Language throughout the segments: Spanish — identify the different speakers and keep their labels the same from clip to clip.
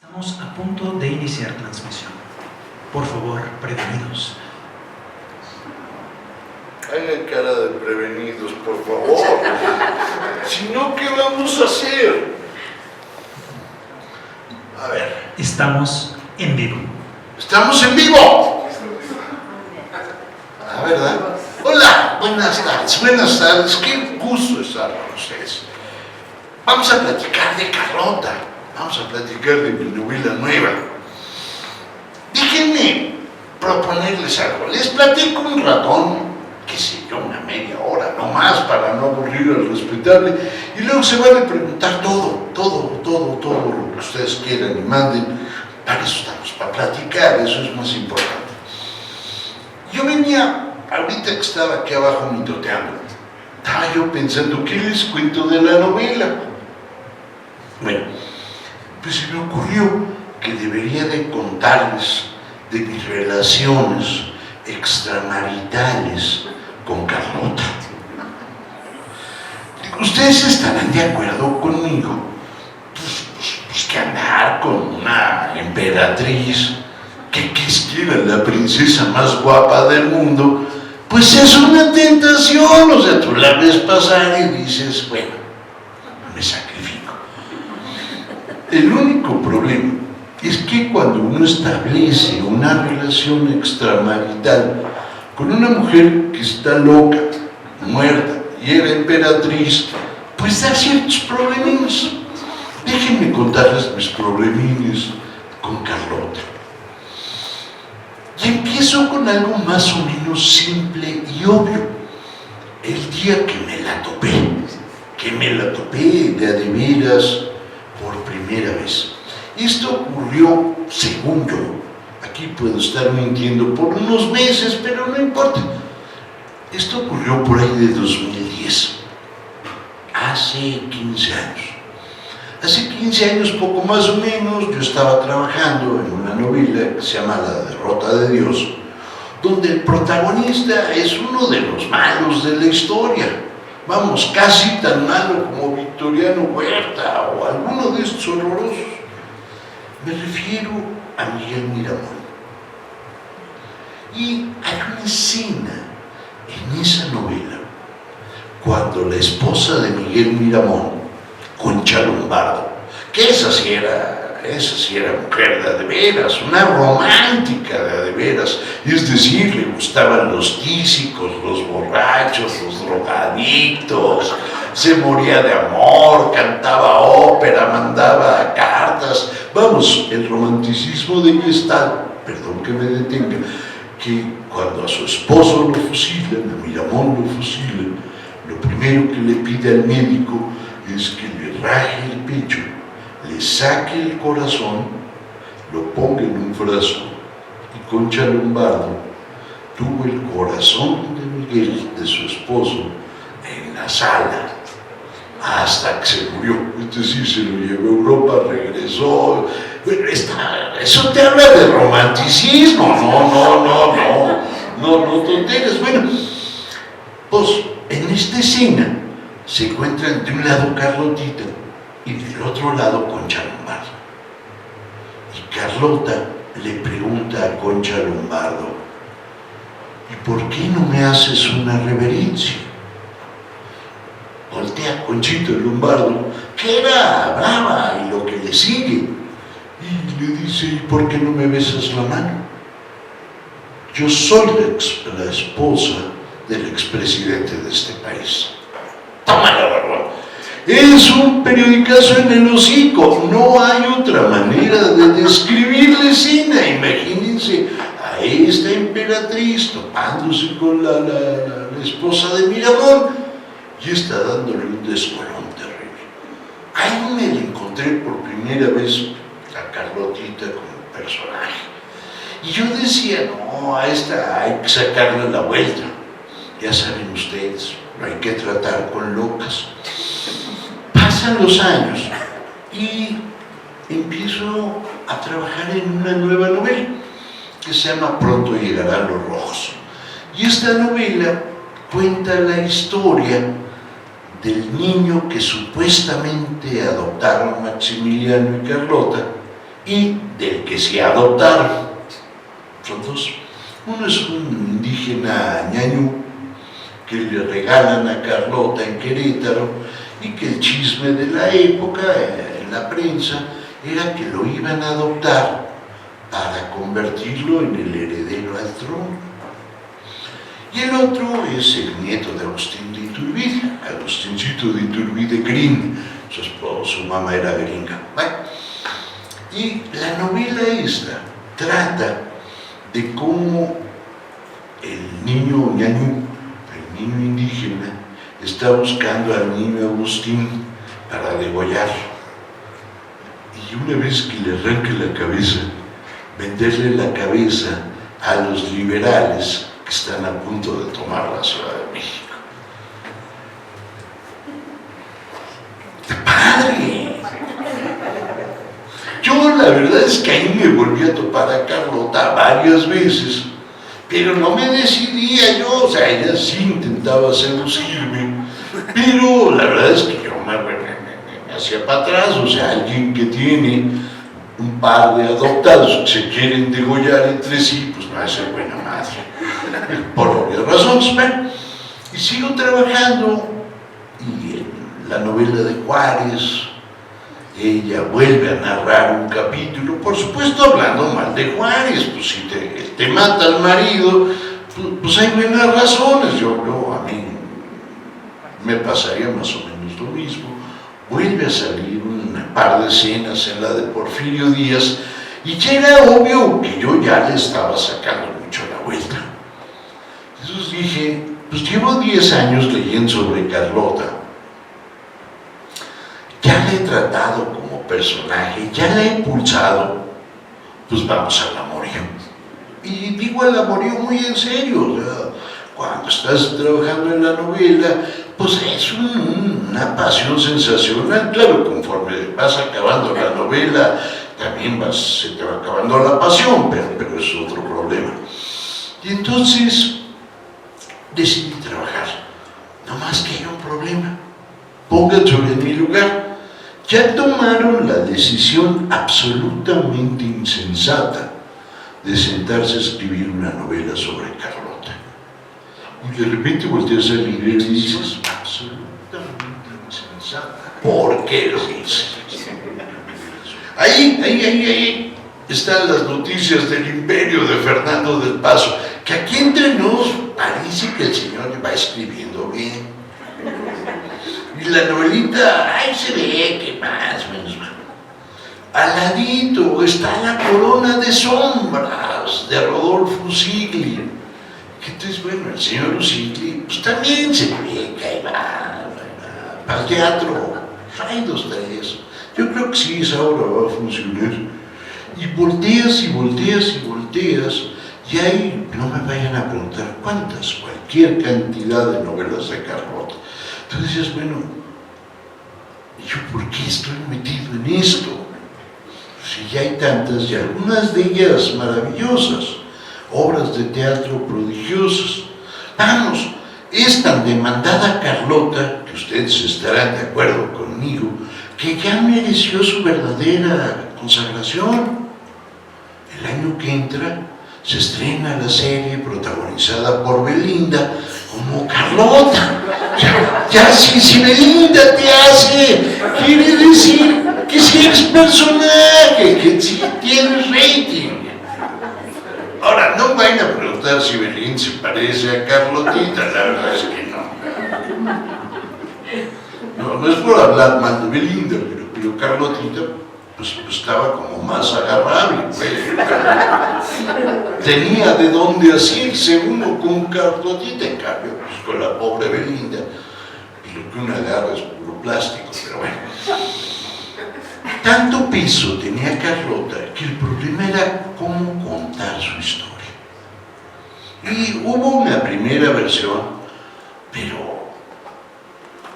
Speaker 1: Estamos a punto de iniciar transmisión. Por favor, prevenidos.
Speaker 2: Hagan cara de prevenidos, por favor. Si no, ¿qué vamos a hacer? A ver.
Speaker 1: Estamos en vivo.
Speaker 2: ¡Estamos en vivo! Ah, ¿verdad? Hola, buenas tardes. Qué gusto estar con ustedes. Vamos a platicar de Carlota. Vamos a platicar de mi novela nueva. Déjenme proponerles algo. Les platico un ratón, qué sé yo, una media hora, no más, para no aburrir al respetable, y luego se van a preguntar todo lo que ustedes quieran y manden. Para eso estamos, para platicar, eso es más importante. Yo venía, ahorita que estaba aquí abajo mitoteando, estaba yo pensando, ¿qué les cuento de la novela? Bueno, pues se me ocurrió que debería de contarles de mis relaciones extramaritales con Carlota. Ustedes estarán de acuerdo conmigo, pues que andar con una emperatriz que era la princesa más guapa del mundo, pues es una tentación. O sea, tú la ves pasar y dices, bueno, me sacrifico. El único problema es que cuando uno establece una relación extramarital con una mujer que está loca, muerta y era emperatriz, pues da ciertos problemas. Déjenme contarles mis problemines con Carlota. Y empiezo con algo más o menos simple y obvio. El día que me la topé de a de veras por primera vez. Esto ocurrió, según yo, aquí puedo estar mintiendo por unos meses, pero no importa. Esto ocurrió por ahí de 2010, hace 15 años. Hace 15 años, poco más o menos, yo estaba trabajando en una novela que se llama La derrota de Dios, donde el protagonista es uno de los malos de la historia. Vamos, casi tan malo como Victoriano Huerta o alguno de estos horrorosos. Me refiero a Miguel Miramón. Y hay una escena en esa novela cuando la esposa de Miguel Miramón, Concha Lombardo, que esa sí era mujer de a de veras, una romántica de a de veras, es decir, le gustaban los tísicos, los borrachos, los drogadictos, se moría de amor, cantaba ópera, mandaba cartas. Vamos, el romanticismo de ella es tal, perdón que me detenga, que cuando a su esposo lo fusilan, a Miramón lo fusilan, lo primero que le pide al médico es que le raje el pecho, le saque el corazón, lo ponga en un frasco, y Concha Lombardo tuvo el corazón de Miguel, de su esposo, en la sala, hasta que se murió. Es decir, se lo llevó a Europa, regresó. Eso te habla de romanticismo. No tonteras. Bueno, pues en esta escena se encuentran de un lado Carlotita y del otro lado Concha Lombardo. Y Carlota le pregunta a Concha Lombardo, ¿y por qué no me haces una reverencia? Voltea Conchita Lombardo, que era brava y lo que le sigue, y le dice, ¿y por qué no me besas la mano? Yo soy la esposa del expresidente de este país. Tómala, barbón. Es un periodicazo en el hocico. No hay otra manera de describir la escena. Imagínense a esta emperatriz topándose con la esposa de Miramón y está dándole un descolón terrible. Ahí me la encontré por primera vez a Carlotita como personaje. Y yo decía, no, a esta hay que sacarle la vuelta. Ya saben ustedes, no hay que tratar con locas. Pasan los años y empiezo a trabajar en una nueva novela que se llama Pronto llegarán los rojos. Y esta novela cuenta la historia del niño que supuestamente adoptaron Maximiliano y Carlota y del que se adoptaron. Son dos. Uno es un indígena ñañú que le regalan a Carlota en Querétaro y que el chisme de la época en la prensa era que lo iban a adoptar para convertirlo en el heredero al trono. Y el otro es el nieto de Agustín de Iturbide, Agustincito de Iturbide Green, su mamá era gringa. Bueno, y la novela esta trata de cómo el niño ñañú, el niño indígena, está buscando al niño Agustín para degollarlo. Y una vez que le arranque la cabeza, venderle la cabeza a los liberales que están a punto de tomar la Ciudad de México. ¡Está padre! Yo la verdad es que ahí me volví a topar a Carlota varias veces, pero no me decidía yo, o sea, ella sí intentaba seducirme, pero la verdad es que yo me hacía para atrás, o sea, alguien que tiene un par de adoptados que se quieren degollar entre sí, pues no hace buena madre, por obvias razones. Bueno, y sigo trabajando, y en la novela de Juárez, ella vuelve a narrar un capítulo, por supuesto hablando mal de Juárez, pues si te mata al marido, pues hay buenas razones, a mí me pasaría más o menos lo mismo. Vuelve a salir un par de escenas en la de Porfirio Díaz, y ya era obvio que yo ya le estaba sacando mucho la vuelta. Entonces dije, pues llevo 10 años leyendo sobre Carlota, ya la he tratado como personaje, ya la he impulsado, pues vamos al amorío. Y digo al amorío muy en serio, o sea, cuando estás trabajando en la novela, pues es una pasión sensacional. Claro, conforme vas acabando la novela, también se te va acabando la pasión, pero es otro problema. Y entonces decidí trabajar, no más que hay un problema. Pónganse en mi lugar. Ya tomaron la decisión absolutamente insensata de sentarse a escribir una novela sobre Carlota. Y de repente volteas al libro y dices, absolutamente insensata. ¿Por qué lo dices? Ahí están las noticias del imperio de Fernando del Paso, que aquí entre nos parece que el señor va escribiendo bien. Y la novelita, ahí se ve que más o menos. Al ladito está La corona de sombras de Rodolfo Usigli. Entonces, bueno, el señor Usigli, pues también se ve que ahí va para el teatro. Hay 2, 3. Yo creo que sí, esa obra va a funcionar. Y volteas y volteas y volteas, y ahí no me vayan a preguntar cuántas, cualquier cantidad de novelas de Carlota. Entonces dices, bueno, ¿yo por qué estoy metido en esto? Si ya hay tantas, y algunas de ellas maravillosas, obras de teatro prodigiosas. Vamos, es tan demandada Carlota, que ustedes estarán de acuerdo conmigo, que ya mereció su verdadera consagración. El año que entra se estrena la serie protagonizada por Belinda como Carlota. Ya si Belinda te hace, quiere decir que sí eres personaje, que sí tienes rating. Ahora, no vayan a preguntar si Belinda se parece a Carlotita, la verdad es que no. No es por hablar mal de Belinda, pero Carlotita pues estaba como más agarrable, pues. Tenía de dónde asirse uno con Carlotita, en cambio, pues con la pobre Belinda, lo que uno agarra es puro plástico, pero bueno. Tanto peso tenía Carlota que el problema era cómo contar su historia. Y hubo una primera versión, pero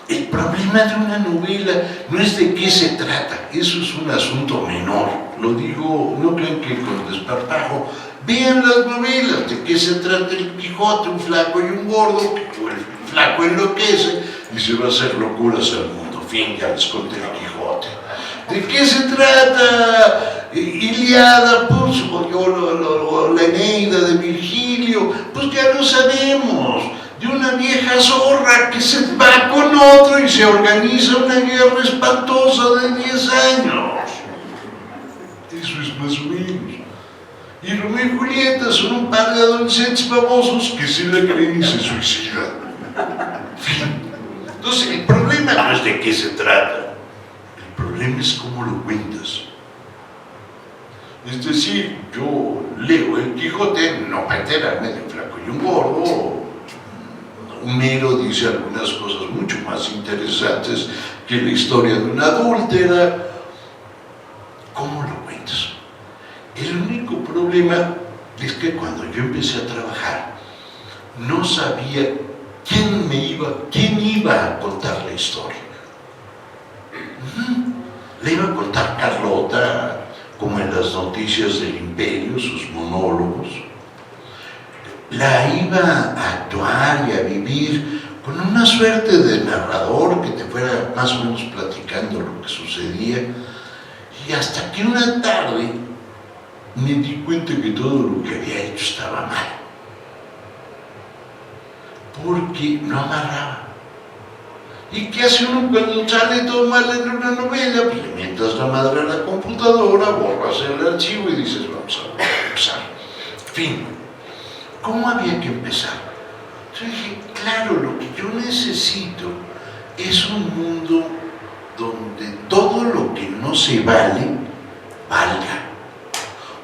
Speaker 2: el problema de una novela no es de qué se trata, eso es un asunto menor. Lo digo, no crean que con desparpajo. Vean las novelas, de qué se trata el Quijote, un flaco y un gordo, que el flaco enloquece y se va a hacer locuras al mundo. Fin, ya les conté el Quijote. ¿De qué se trata Iliada, pues, o la Eneida de Virgilio, pues ya lo sabemos, de una vieja zorra que se va con otro y se organiza una guerra espantosa de 10 años. Eso es más o menos. Y Romeo y Julieta son un par de adolescentes famosos que se la creen y se suicidan. Entonces, el problema no es de qué se trata, el problema es cómo lo cuentas. Es decir, yo leo el Quijote no para enterarme de un flaco y un gordo. Homero dice algunas cosas mucho más interesantes que la historia de una adúltera. ¿Cómo lo cuentas? El único problema es que cuando yo empecé a trabajar, no sabía quién iba a contar la historia. Le iba a contar Carlota, como en las noticias del Imperio, sus monólogos. La iba a actuar y a vivir con una suerte de narrador que te fuera más o menos platicando lo que sucedía. Y hasta que una tarde me di cuenta que todo lo que había hecho estaba mal. Porque no amarraba. ¿Y qué hace uno cuando sale todo mal en una novela? Pues le mientas la madre a la computadora, borras el archivo y dices, vamos a empezar. Fin. ¿Cómo había que empezar? Yo dije, claro, lo que yo necesito es un mundo donde todo lo que no se vale, valga.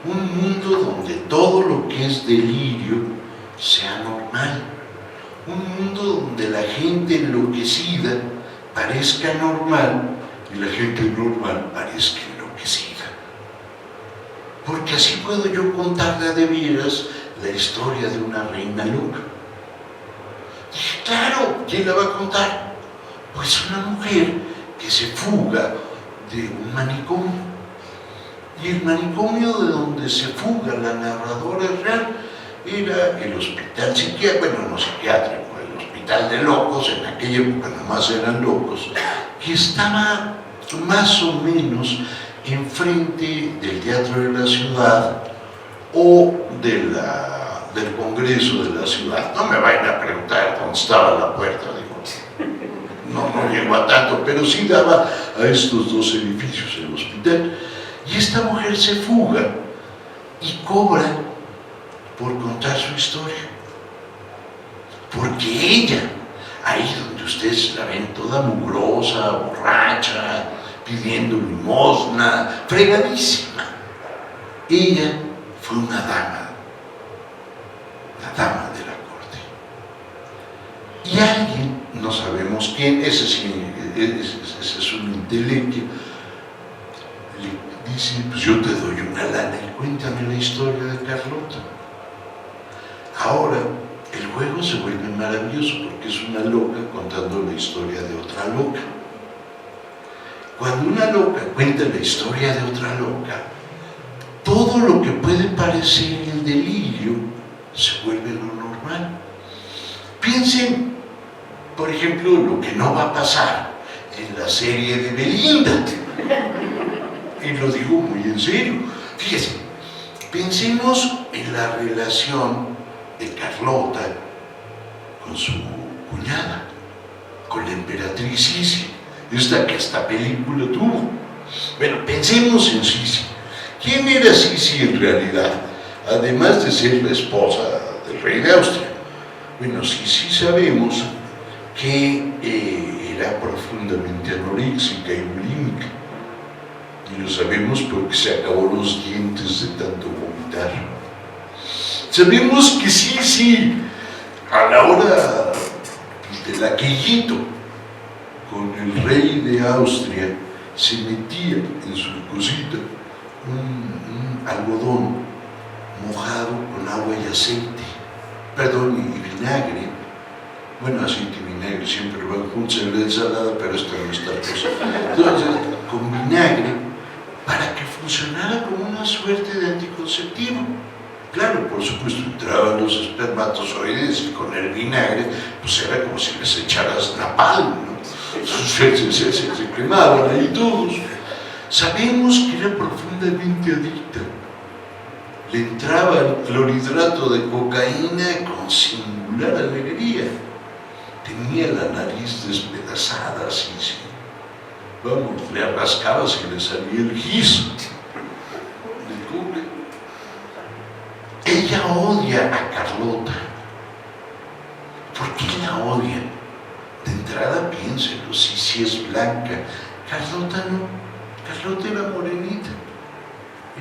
Speaker 2: Un mundo donde todo lo que es delirio sea normal. Un mundo donde la gente enloquecida parezca normal y la gente normal parezca enloquecida. Porque así puedo yo contarle de veras la historia de una reina loca. Dije, claro, ¿quién la va a contar? Pues una mujer que se fuga de un manicomio. Y el manicomio de donde se fuga la narradora real era el hospital psiquiátrico, bueno, no psiquiátrico, el hospital de locos, en aquella época nomás eran locos, que estaba más o menos enfrente del Teatro de la Ciudad o del Congreso de la Ciudad. No me vayan a preguntar dónde estaba la puerta, digo, no llegó a tanto, pero sí daba a estos dos edificios el hospital. Y esta mujer se fuga y cobra por contar su historia. Porque ella, ahí donde ustedes la ven toda mugrosa, borracha, pidiendo limosna, fregadísima, ella fue una dama, la dama de la corte. Y alguien, no sabemos quién, ese es un intelecto, le dice, pues yo te doy una lana y cuéntame la historia de Carlota. Ahora, el juego se vuelve maravilloso porque es una loca contando la historia de otra loca. Cuando una loca cuenta la historia de otra loca, todo lo que puede parecer el delirio se vuelve lo normal. Piensen, por ejemplo, lo que no va a pasar en la serie de Belinda. Y lo digo muy en serio. Fíjense, pensemos en la relación de Carlota con su cuñada, con la emperatriz Sisi, esta que esta película tuvo. Bueno, pensemos en Sisi. ¿Quién era Sisi en realidad? Además de ser la esposa del rey de Austria. Bueno, Sisi sabemos que era profundamente anoréxica y bulímica. Y lo sabemos porque se acabó los dientes de tanto vomitar. Sabemos que sí, a la hora del aquellito, con el rey de Austria, se metía en su cosita un algodón mojado con agua y aceite, perdón, y vinagre. Bueno, aceite y vinagre siempre van juntos en la ensalada, pero esta no es tal cosa. Entonces, con vinagre, para que funcionara como una suerte de anticonceptivo. Claro, por supuesto, entraban los espermatozoides y con el vinagre, pues era como si les echaras napalm, ¿no? Se quemaban ahí todos. Sabemos que era profundamente adicta. Le entraba el clorhidrato de cocaína con singular alegría. Tenía la nariz despedazada, así, sí. Vamos, le rascaba si le salía el gis de coca. Ella odia a Carlota. ¿Por qué la odia? De entrada piénselo, si es blanca. Carlota no. Carlota era morenita.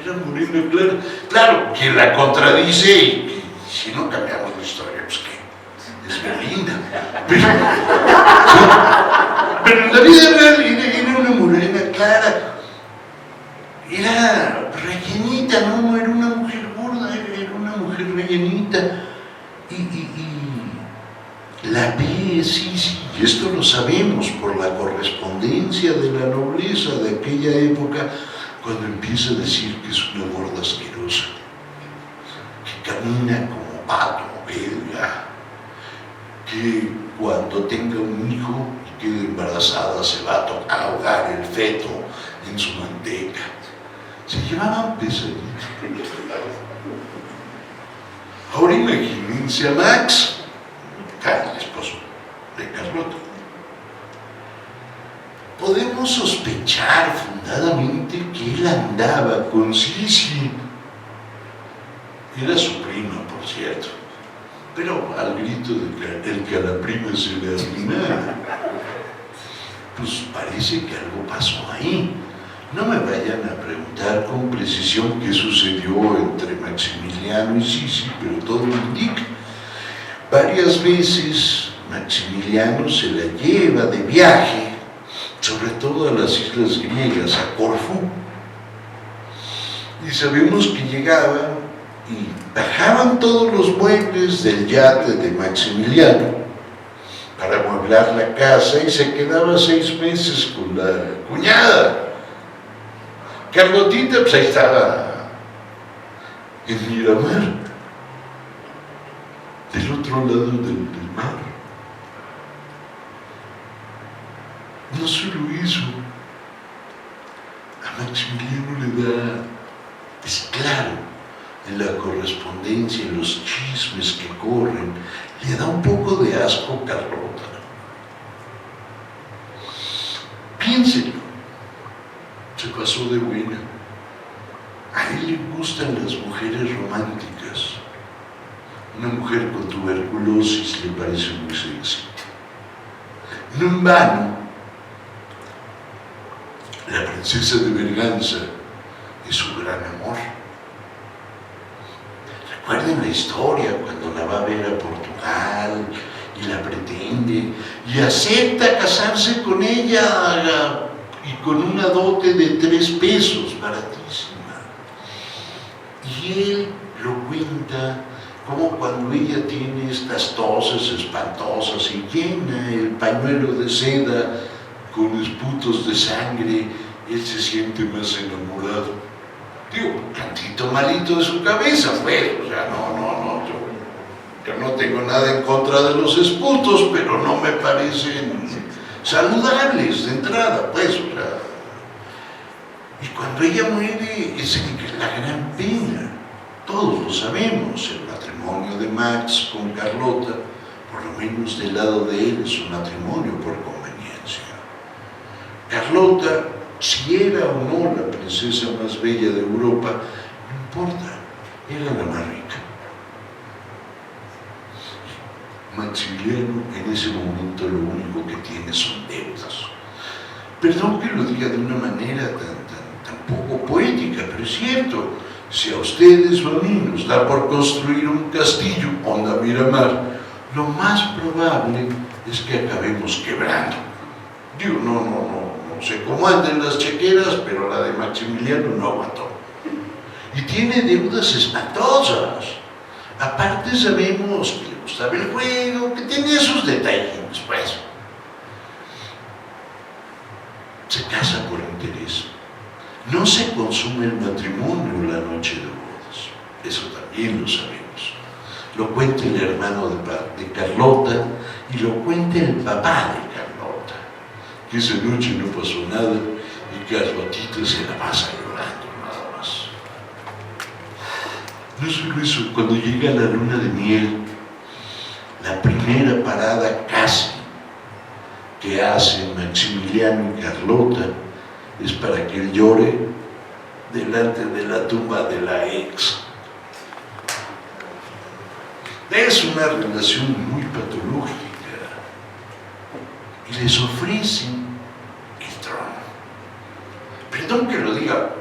Speaker 2: Era morena clara. Claro, que la contradice y si no cambiamos la historia, pues que es Belinda. Pero en la vida real era una morena clara. Era rellenita, no era una mujer gorda, era una mujer rellenita. Y la ve, sí, y esto lo sabemos por la correspondencia de la nobleza de aquella época, cuando empieza a decir que es una gorda asquerosa, que camina como pato, belga, que cuando tenga un hijo y quede embarazada se va a ahogar el feto en su manteca. Se llevaban pesaditos. Ahora imagínense a Max, el esposo de Carlota. Podemos sospechar fundadamente que él andaba con Sisi. Era su prima, por cierto. Pero al grito de que a la prima se le arruinara, pues parece que algo pasó ahí. No me vayan a preguntar con precisión qué sucedió entre Maximiliano y Sisi, pero todo lo indica. Varias veces Maximiliano se la lleva de viaje, sobre todo a las islas griegas, a Corfú. Y sabemos que llegaban y bajaban todos los muebles del yate de Maximiliano para amueblar la casa y se quedaba 6 meses con la cuñada. Carlotita, pues ahí estaba en Miramar, del otro lado del mar. No solo eso, a Maximiliano le da, es claro, en la correspondencia, en los chismes que corren, le da un poco de asco Carlota. Piénsenlo. Se pasó de buena. A él le gustan las mujeres románticas. Una mujer con tuberculosis le parece muy sexy. No en vano, la princesa de Berganza es su gran amor. Recuerden la historia cuando la va a ver a Portugal y la pretende y acepta casarse con ella y con una dote de 3 pesos, baratísima. Y él lo cuenta como cuando ella tiene estas toses espantosas y llena el pañuelo de seda con esputos de sangre, él se siente más enamorado. Digo, tantito malito de su cabeza, pues, o sea, yo no tengo nada en contra de los esputos, pero no me parecen saludables de entrada, pues, o sea. Y cuando ella muere, es la gran pena. Todos lo sabemos, el matrimonio de Max con Carlota, por lo menos del lado de él, es un matrimonio por conveniencia. Carlota, si era o no la princesa más bella de Europa, no importa, era la más rica. Maximiliano en ese momento lo único que tiene son deudas. Perdón que lo diga de una manera tan poco poética, pero es cierto. Si a ustedes o a mí nos da por construir un castillo onda Miramar, lo más probable es que acabemos quebrando. Digo, no sé cómo andan las chequeras, pero la de Maximiliano no aguantó. Y tiene deudas espantosas. Aparte sabemos que le gustaba el juego, que tenía sus detalles, pues. Se casa por interés. No se consume el matrimonio la noche de bodas. Eso también lo sabemos. Lo cuenta el hermano de Carlota y lo cuenta el papá de Carlota. Que esa noche no pasó nada Y Carlotita se la pasa llorando nada más. No solo eso, cuando llega la luna de miel, la primera parada casi que hacen Maximiliano y Carlota es para que él llore delante de la tumba de la ex. Es una relación muy patológica y les ofrecen el trono. Perdón que lo diga,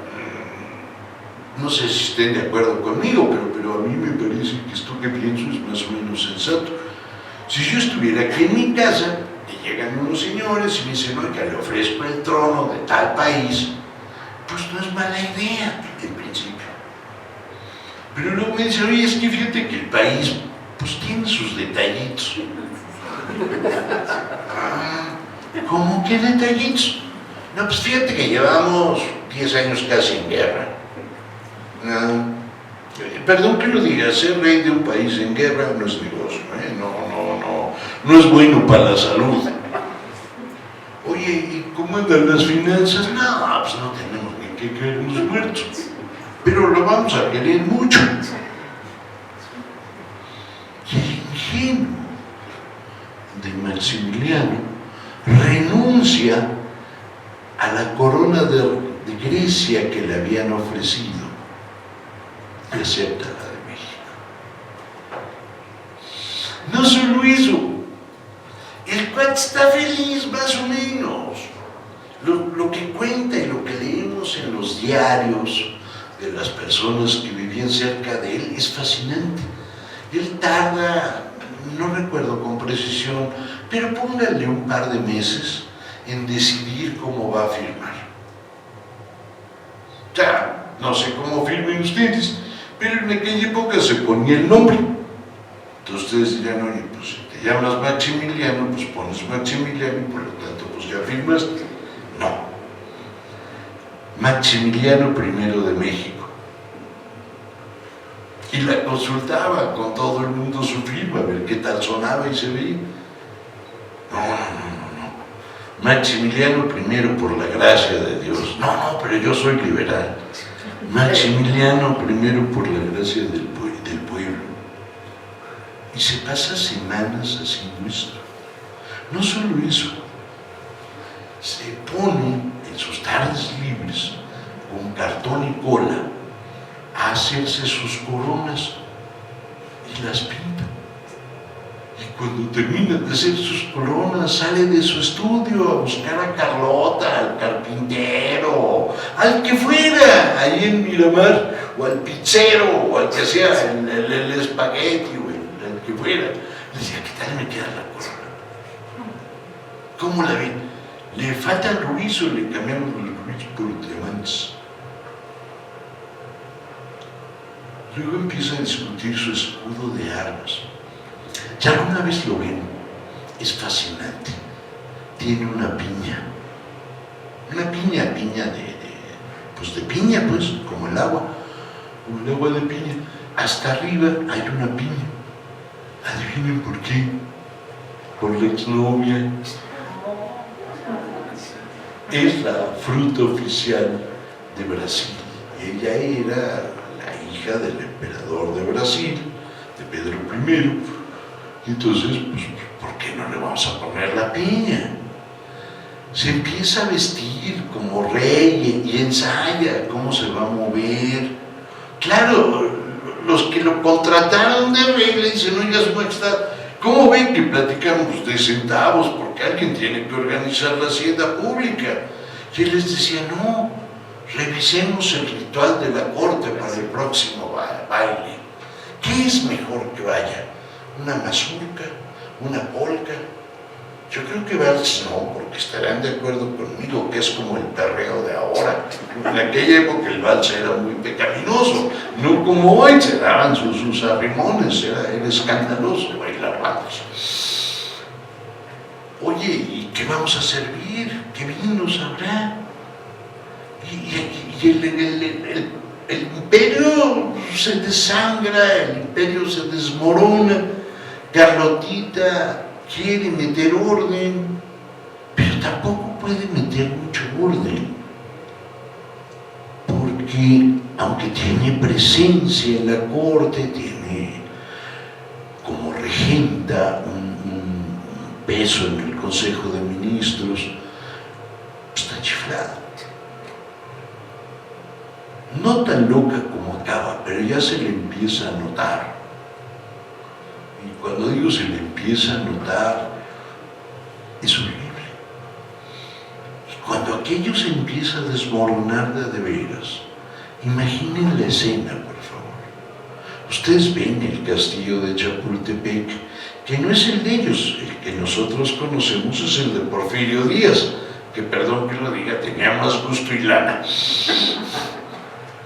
Speaker 2: no sé si estén de acuerdo conmigo, pero a mí me parece que esto que pienso es más o menos sensato. Si yo estuviera aquí en mi casa, y llegan unos señores y me dicen, oiga, le ofrezco el trono de tal país, pues no es mala idea en principio. Pero luego me dicen, oye, es que fíjate que el país pues tiene sus detallitos. ¿Cómo qué detallitos? No, pues fíjate que llevamos 10 años casi en guerra. Perdón que lo diga, ser rey de un país en guerra no es negocio, no es bueno para la salud. Oye, ¿y cómo andan las finanzas? No, pues no tenemos ni que caernos muertos, pero lo vamos a querer mucho. Y el ingenuo de Maximiliano renuncia a la corona de Grecia que le habían ofrecido y acepta la de México. No solo eso, el cuate está feliz más o menos. Lo que cuenta y lo que leemos en los diarios de las personas que vivían cerca de él es fascinante. Él tarda, no recuerdo con precisión, pero póngale un par de meses en decidir cómo va a firmar. O sea, no sé cómo firmen ustedes, pero en aquella época se ponía el nombre. Entonces ustedes dirán, oye, pues si te llamas Maximiliano, pues pones Maximiliano y por lo tanto pues ya firmaste. No. Maximiliano I de México. Y la consultaba con todo el mundo su firma, a ver qué tal sonaba y se veía. No. Maximiliano I por la gracia de Dios. No, pero yo soy liberal. Maximiliano I por la gracia del pueblo. Y se pasa semanas haciendo esto. No solo eso, se pone en sus tardes libres con cartón y cola a hacerse sus coronas y las pinta. Y cuando termina de hacer sus coronas, sale de su estudio a buscar a Carlota, al carpintero, al que fuera, ahí en Miramar, o al pizzero, o al que hacía el espagueti, o el que fuera. Le decía, ¿qué tal me queda la corona? ¿Cómo la ven? Le falta el rubí, o le cambiamos los rubíes por diamantes. Luego empieza a discutir su escudo de armas. Si alguna vez lo ven, es fascinante. Tiene una piña de piña, pues, como el agua de piña. Hasta arriba hay una piña. Adivinen por qué. Por la exnovia. Es la fruta oficial de Brasil. Ella era la hija del emperador de Brasil, de Pedro I. Y entonces, pues, ¿por qué no le vamos a poner la piña? Se empieza a vestir como rey y ensaya cómo se va a mover. Claro, los que lo contrataron de rey le dicen, oiga, su majestad, ¿cómo ven que platicamos de centavos? Porque alguien tiene que organizar la hacienda pública. Y él les decía, no, revisemos el ritual de la corte para el próximo baile. ¿Qué es mejor que vaya? ¿Una mazurca? ¿Una polca? Yo creo que vals no, porque estarán de acuerdo conmigo que es como el perreo de ahora. En aquella época el vals era muy pecaminoso, no como hoy se daban sus arrimones, era escandaloso bailar vals. Oye, ¿y qué vamos a servir? ¿Qué vinos habrá? Y el imperio se desangra, el imperio se desmorona. Carlotita quiere meter orden, pero tampoco puede meter mucho orden. porque aunque tiene presencia en la corte, tiene como regenta un peso en el Consejo de Ministros, está chiflada. No tan loca como acaba, pero ya se le empieza a notar. Y cuando digo se le empieza a notar, es horrible. Y cuando aquello se empieza a desmoronar de veras, imaginen la escena, por favor. Ustedes ven el castillo de Chapultepec, que no es el de ellos, el que nosotros conocemos es el de Porfirio Díaz, que perdón que lo diga, tenía más gusto y lana.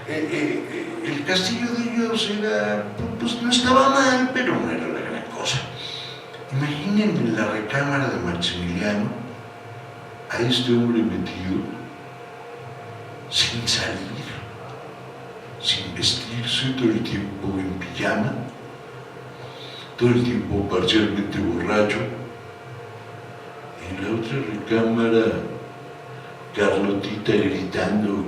Speaker 2: El castillo de ellos era, pues no estaba mal, pero no era la gran cosa. Imaginen la recámara de Maximiliano, a este hombre metido, sin salir, sin vestirse, todo el tiempo en pijama, todo el tiempo parcialmente borracho. En la otra recámara, Carlotita gritando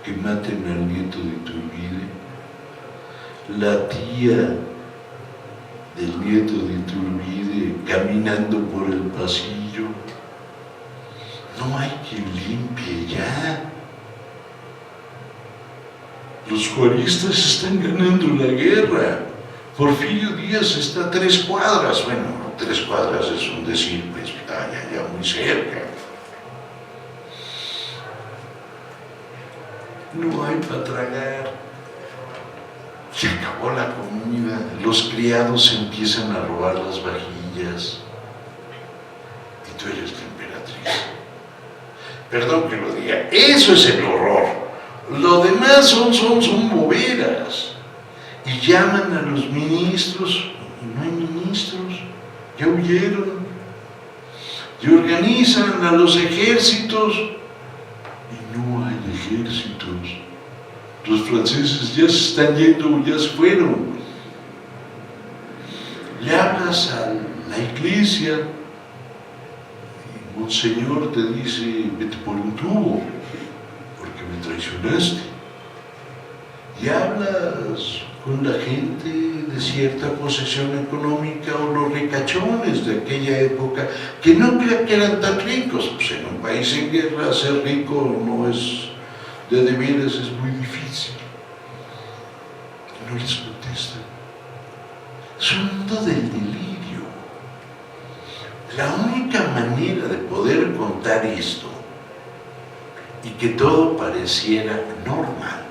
Speaker 2: que maten al nieto de Iturbide, la tía del nieto de Iturbide caminando por el pasillo. No hay quien limpie ya. Los juaristas están ganando la guerra. Porfirio Díaz está a 3 cuadras. Bueno, 3 cuadras es un decir, pues está ya muy cerca. No hay para tragar. Se acabó la comida. Los criados empiezan a robar las vajillas. Y tú eres la emperatriz. Perdón que lo diga. Eso es el horror. Lo demás son boberas. Y llaman a los ministros. Y no hay ministros. Ya huyeron. Y organizan a los ejércitos. Y no hay ejércitos. Los franceses ya se están yendo, ya se fueron. Le hablas a la iglesia y Monseñor te dice, vete por un tubo, porque me traicionaste. Y hablas con la gente de cierta posesión económica o los ricachones de aquella época, que no crean que eran tan ricos. Pues en un país en guerra ser rico no es de veras, es muy difícil. No les contestan. Es un mundo del delirio. La única manera de poder contar esto y que todo pareciera normal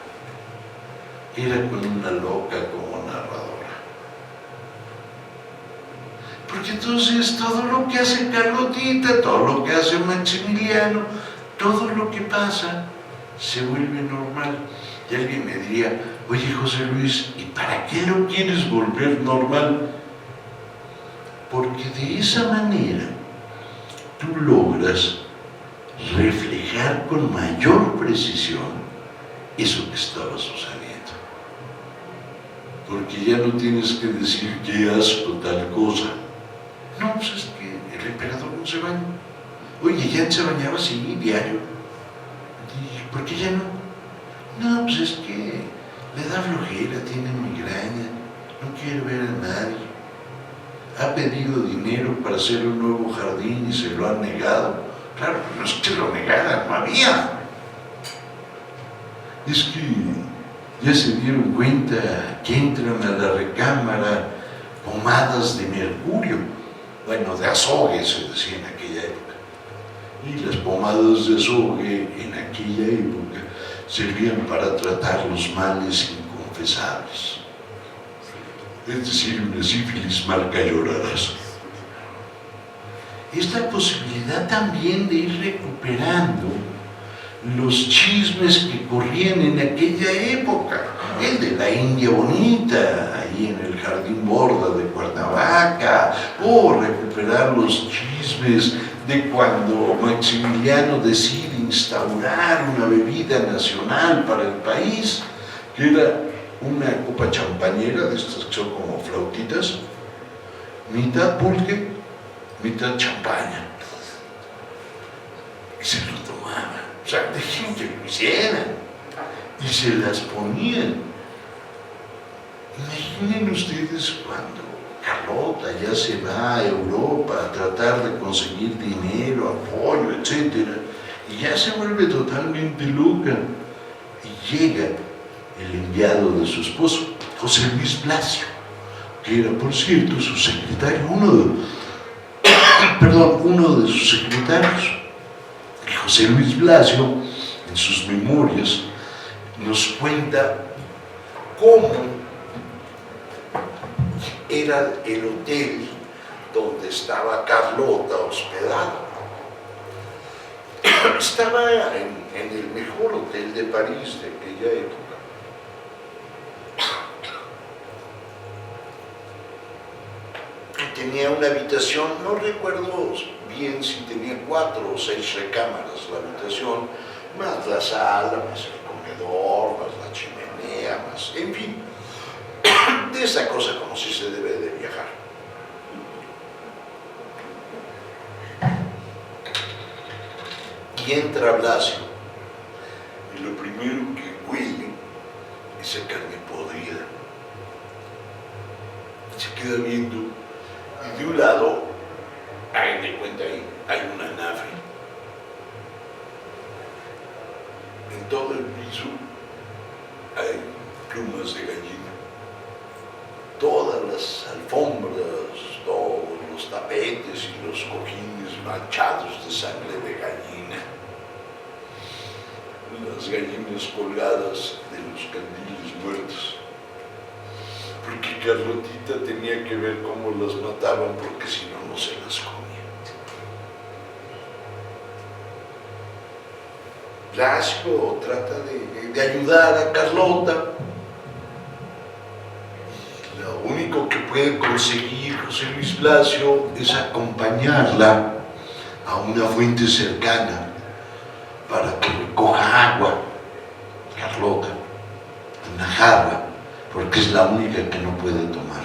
Speaker 2: era con una loca como narradora. Porque entonces todo lo que hace Carlotita, todo lo que hace Maximiliano, todo lo que pasa se vuelve normal. Y alguien me diría, oye José Luis, ¿y para qué lo quieres volver normal? Porque de esa manera tú logras reflejar con mayor precisión eso que estaba sucediendo. Porque ya no tienes que decir qué asco tal cosa. No, pues es que el emperador no se baña. Oye, ya se bañaba así, diario. ¿Y por qué ya no? No, pues es que le da flojera, tiene migraña, no quiere ver a nadie. Ha pedido dinero para hacer un nuevo jardín y se lo han negado. Claro, no es que lo negaran, no había. Es que ya se dieron cuenta que entran a la recámara pomadas de mercurio, bueno, de azogue se decía en aquella época. Y las pomadas de azogue en aquella época servían para tratar los males inconfesables, es decir, una sífilis marca lloradas. Esta posibilidad también de ir recuperando los chismes que corrían en aquella época, el de la India Bonita, ahí en el Jardín Borda de Cuernavaca, o recuperar los chismes de cuando Maximiliano decide instaurar una bebida nacional para el país, que era una copa champañera, de estas que son como flautitas, mitad pulque, mitad champaña. Y se lo tomaban. O sea, dejen que lo hicieran. y se las ponían. Imaginen ustedes cuando Carlota ya se va a Europa a tratar de conseguir dinero, apoyo, etc. Y ya se vuelve totalmente loca. Y llega el enviado de su esposo, José Luis Blasio, que era, por cierto, su secretario, uno de sus secretarios. Y José Luis Blasio, en sus memorias, nos cuenta cómo era el hotel donde estaba Carlota hospedada. Estaba en el mejor hotel de París de aquella época. Tenía una habitación, no recuerdo bien si tenía 4 o 6 recámaras la habitación, más la sala, más el comedor, más la chimenea, más, en fin, de esa cosa como si se debe de viajar. Y entra Blasio, y lo primero que huele es esa carne podrida. Se queda viendo, y de un lado, hagan de cuenta ahí, hay una nave. En todo el piso hay plumas de gallina. Todas las alfombras, todos los tapetes y los cojines manchados de sangre de gallina. Las gallinas colgadas de los candiles muertos. Porque Carlotita tenía que ver cómo las mataban, porque si no, no se las comía. Blasio trata de ayudar a Carlota. Lo único que puede conseguir José Luis Blasio es acompañarla a una fuente cercana para que recoja agua, Carlota, una jarra, porque es la única que no puede tomar.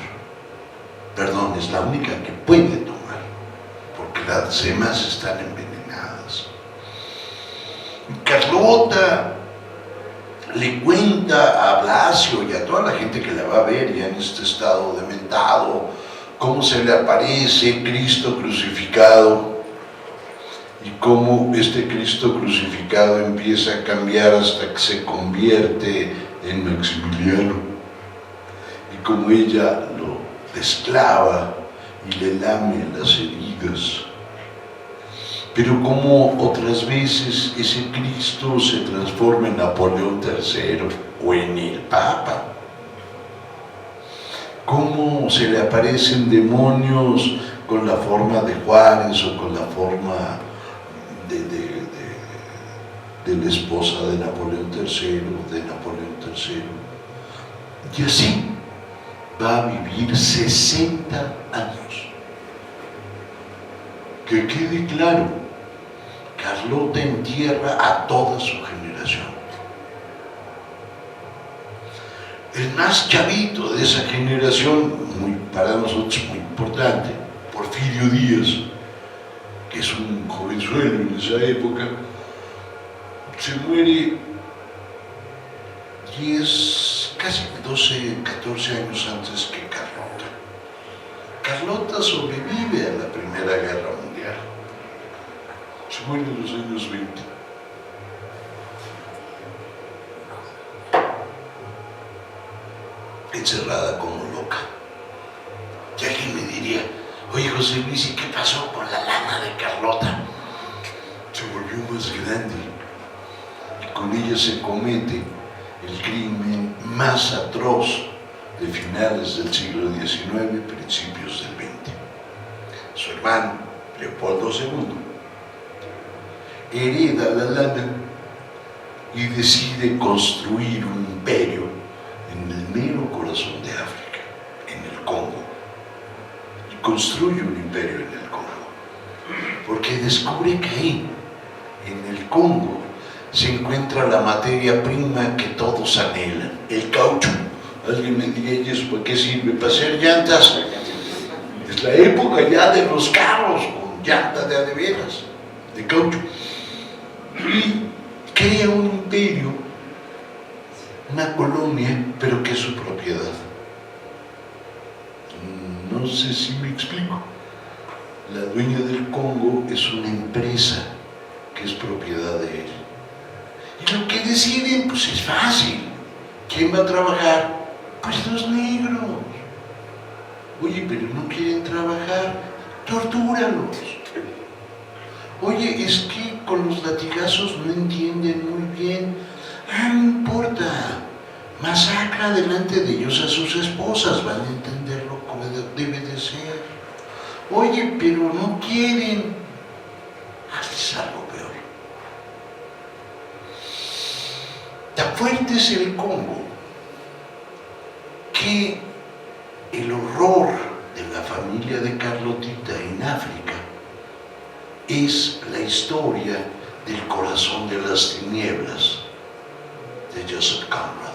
Speaker 2: Perdón, es la única que puede tomar, porque las demás están envenenadas. Carlota le cuenta a Blasio y a toda la gente que la va a ver ya en este estado dementado, cómo se le aparece Cristo crucificado y cómo este Cristo crucificado empieza a cambiar hasta que se convierte en Maximiliano, y cómo ella lo desclava y le lame las heridas. Pero como otras veces ese Cristo se transforma en Napoleón III o en el Papa. Cómo se le aparecen demonios con la forma de Juárez o con la forma de la esposa de Napoleón III, de Napoleón III. Y así va a vivir 60 años. Que quede claro, Carlota entierra a toda su generación. El más chavito de esa generación, para nosotros muy importante, Porfirio Díaz, que es un jovenzuelo en esa época, se muere 10, casi 12, 14 años antes que Carlota. Carlota sobrevive a la Primera Guerra Mundial. Se muere en los años 20. Encerrada como loca. Y alguien me diría, oye José Luis, ¿y qué pasó con la lana de Carlota? Se volvió más grande y con ella se comete el crimen más atroz de finales del siglo XIX, principios del XX. Su hermano, Leopoldo II, hereda la lana y decide construir un imperio en el mero corazón de África, en el Congo. Y construye un imperio en el Congo, porque descubre que ahí, en el Congo, se encuentra la materia prima que todos anhelan, el caucho. Alguien me diría, ¿y eso para qué sirve? ¿Para hacer llantas? Es la época ya de los carros con llantas de veras, de caucho. Y crea un imperio una colonia, pero que es su propiedad. No sé si me explico. La dueña del Congo es una empresa que es propiedad de él. Y lo que deciden, pues es fácil. ¿Quién va a trabajar? Pues los negros. Oye, pero no quieren trabajar, tortúralos. Oye, es que con los latigazos no entienden muy bien. No importa, masacra delante de ellos a sus esposas, van a entenderlo como debe de ser. Oye, pero no quieren, hazles algo peor. Tan fuerte es el Congo que el horror de la familia de Carlotita en África es la historia del corazón de las tinieblas de Joseph Conrad.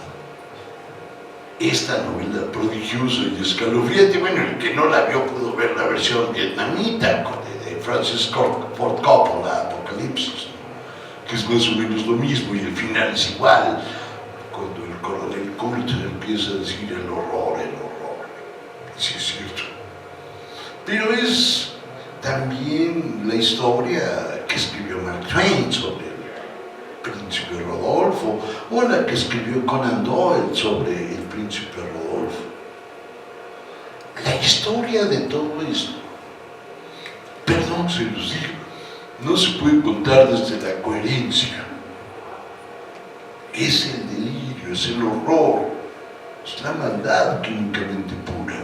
Speaker 2: Esta novela prodigiosa y escalofriante, bueno, el que no la vio pudo ver la versión vietnamita de Francis Ford Coppola, Apocalipsis, que es más o menos lo mismo y el final es igual, cuando el coronel Coulter empieza a decir el horror, sí es cierto. Pero es también la historia que escribió Mark Twain sobre el príncipe Rodolfo, o la que escribió Conan Doyle sobre el príncipe Rodolfo. La historia de todo esto, perdón se los digo, no se puede contar desde la coherencia. Es el delirio, es el horror, es la maldad químicamente pura.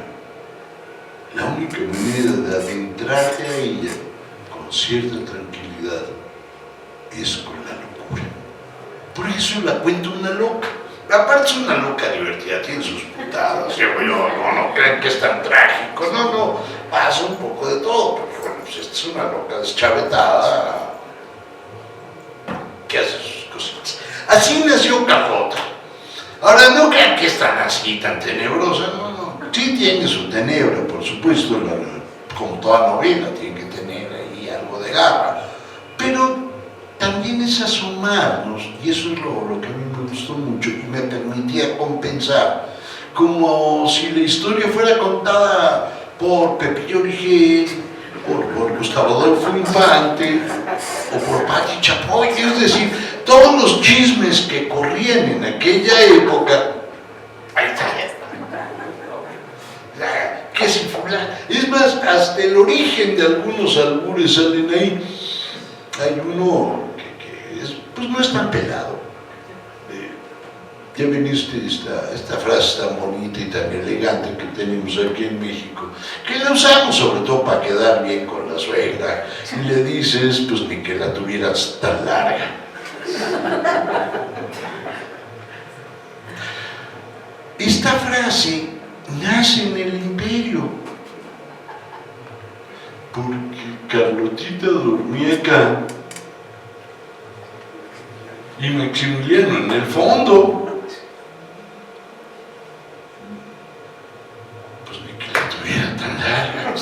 Speaker 2: La única manera de adentrarte a ella con cierta tranquilidad es con la locura. Por eso la cuento una loca. Aparte es una loca divertida, tiene sus putadas. No crean que es tan trágico. No, pasa un poco de todo. Porque bueno, pues esta es una loca deschavetada que hace sus cositas. Así nació Carlota. Ahora no crean que es tan así, tan tenebrosa, no. Sí tiene su tenebra, por supuesto, como toda novela, tiene que tener ahí algo de garra. Pero también es asomarnos, y eso es lo que a mí me gustó mucho y me permitía compensar, como si la historia fuera contada por Pepillo Origel, por Gustavo Adolfo Infante o por Patti Chapoy, es decir, todos los chismes que corrían en aquella época. Ahí está. Que si fulano, es más, hasta el origen de algunos albures salen ahí. Hay uno que es, pues no es tan pelado. Ya ven esta frase tan bonita y tan elegante que tenemos aquí en México, que la usamos sobre todo para quedar bien con la suegra, y le dices, pues ni que la tuvieras tan larga. Esta frase nace en el Imperio, porque Carlotita dormía acá y Maximiliano en el fondo. Pues ni que la tuviera tan larga.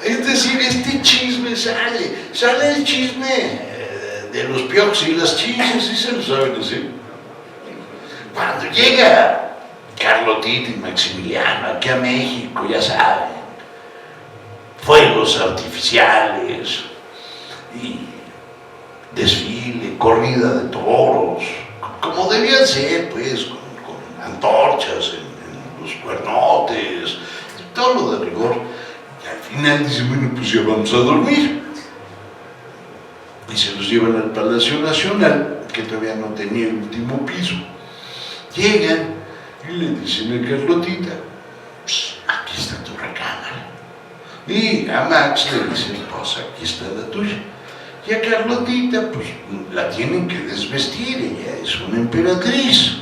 Speaker 2: Es decir, este chisme sale el chisme de los piojos y las chinches, ¿sí se lo saben decir? Cuando llega Carlotita y Maximiliano aquí a México, ya saben, fuegos artificiales y desfile, corrida de toros, como debían ser, pues, con antorchas en los cuernotes, todo lo de rigor. Y al final dicen, bueno, pues ya vamos a dormir. Y se los llevan al Palacio Nacional, que todavía no tenía el último piso. Llegan y le dicen a Carlotita, aquí está tu recámara. Y a Max le dicen, pues aquí está la tuya. Y a Carlotita, pues la tienen que desvestir, ella es una emperatriz.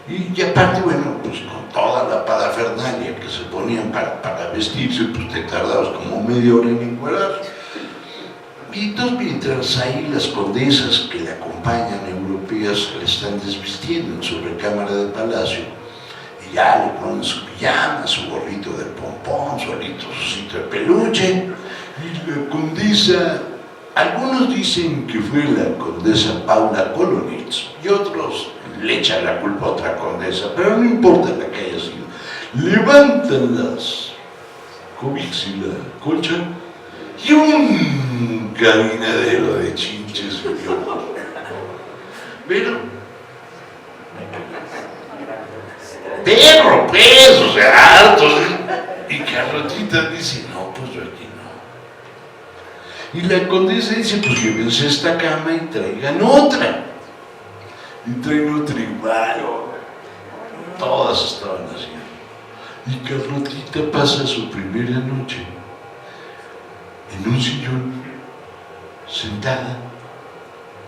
Speaker 2: Y aparte, bueno, pues con toda la parafernalia que se ponían para vestirse, pues te tardabas como media hora en encuadrar. Y entonces, mientras ahí las condesas que le acompañan europeas le están desvistiendo en su recámara de palacio, y ya le ponen su pijama, su gorrito de pompón, su osito de peluche, y la condesa Algunos dicen que fue la condesa Paula Kolonitz y otros le echan la culpa a otra condesa, pero no importa la que haya sido. Levantan las cobijas y la colcha y un caminadero de chinches. Pero perro, pues, o sea, hartos. Y Carlotita dice, no, pues yo aquí no. Y la condesa dice, pues llévense esta cama y traigan otra. Y traen otra igual. Todas estaban así. Y Carlotita pasa su primera noche en un sillón, sentada,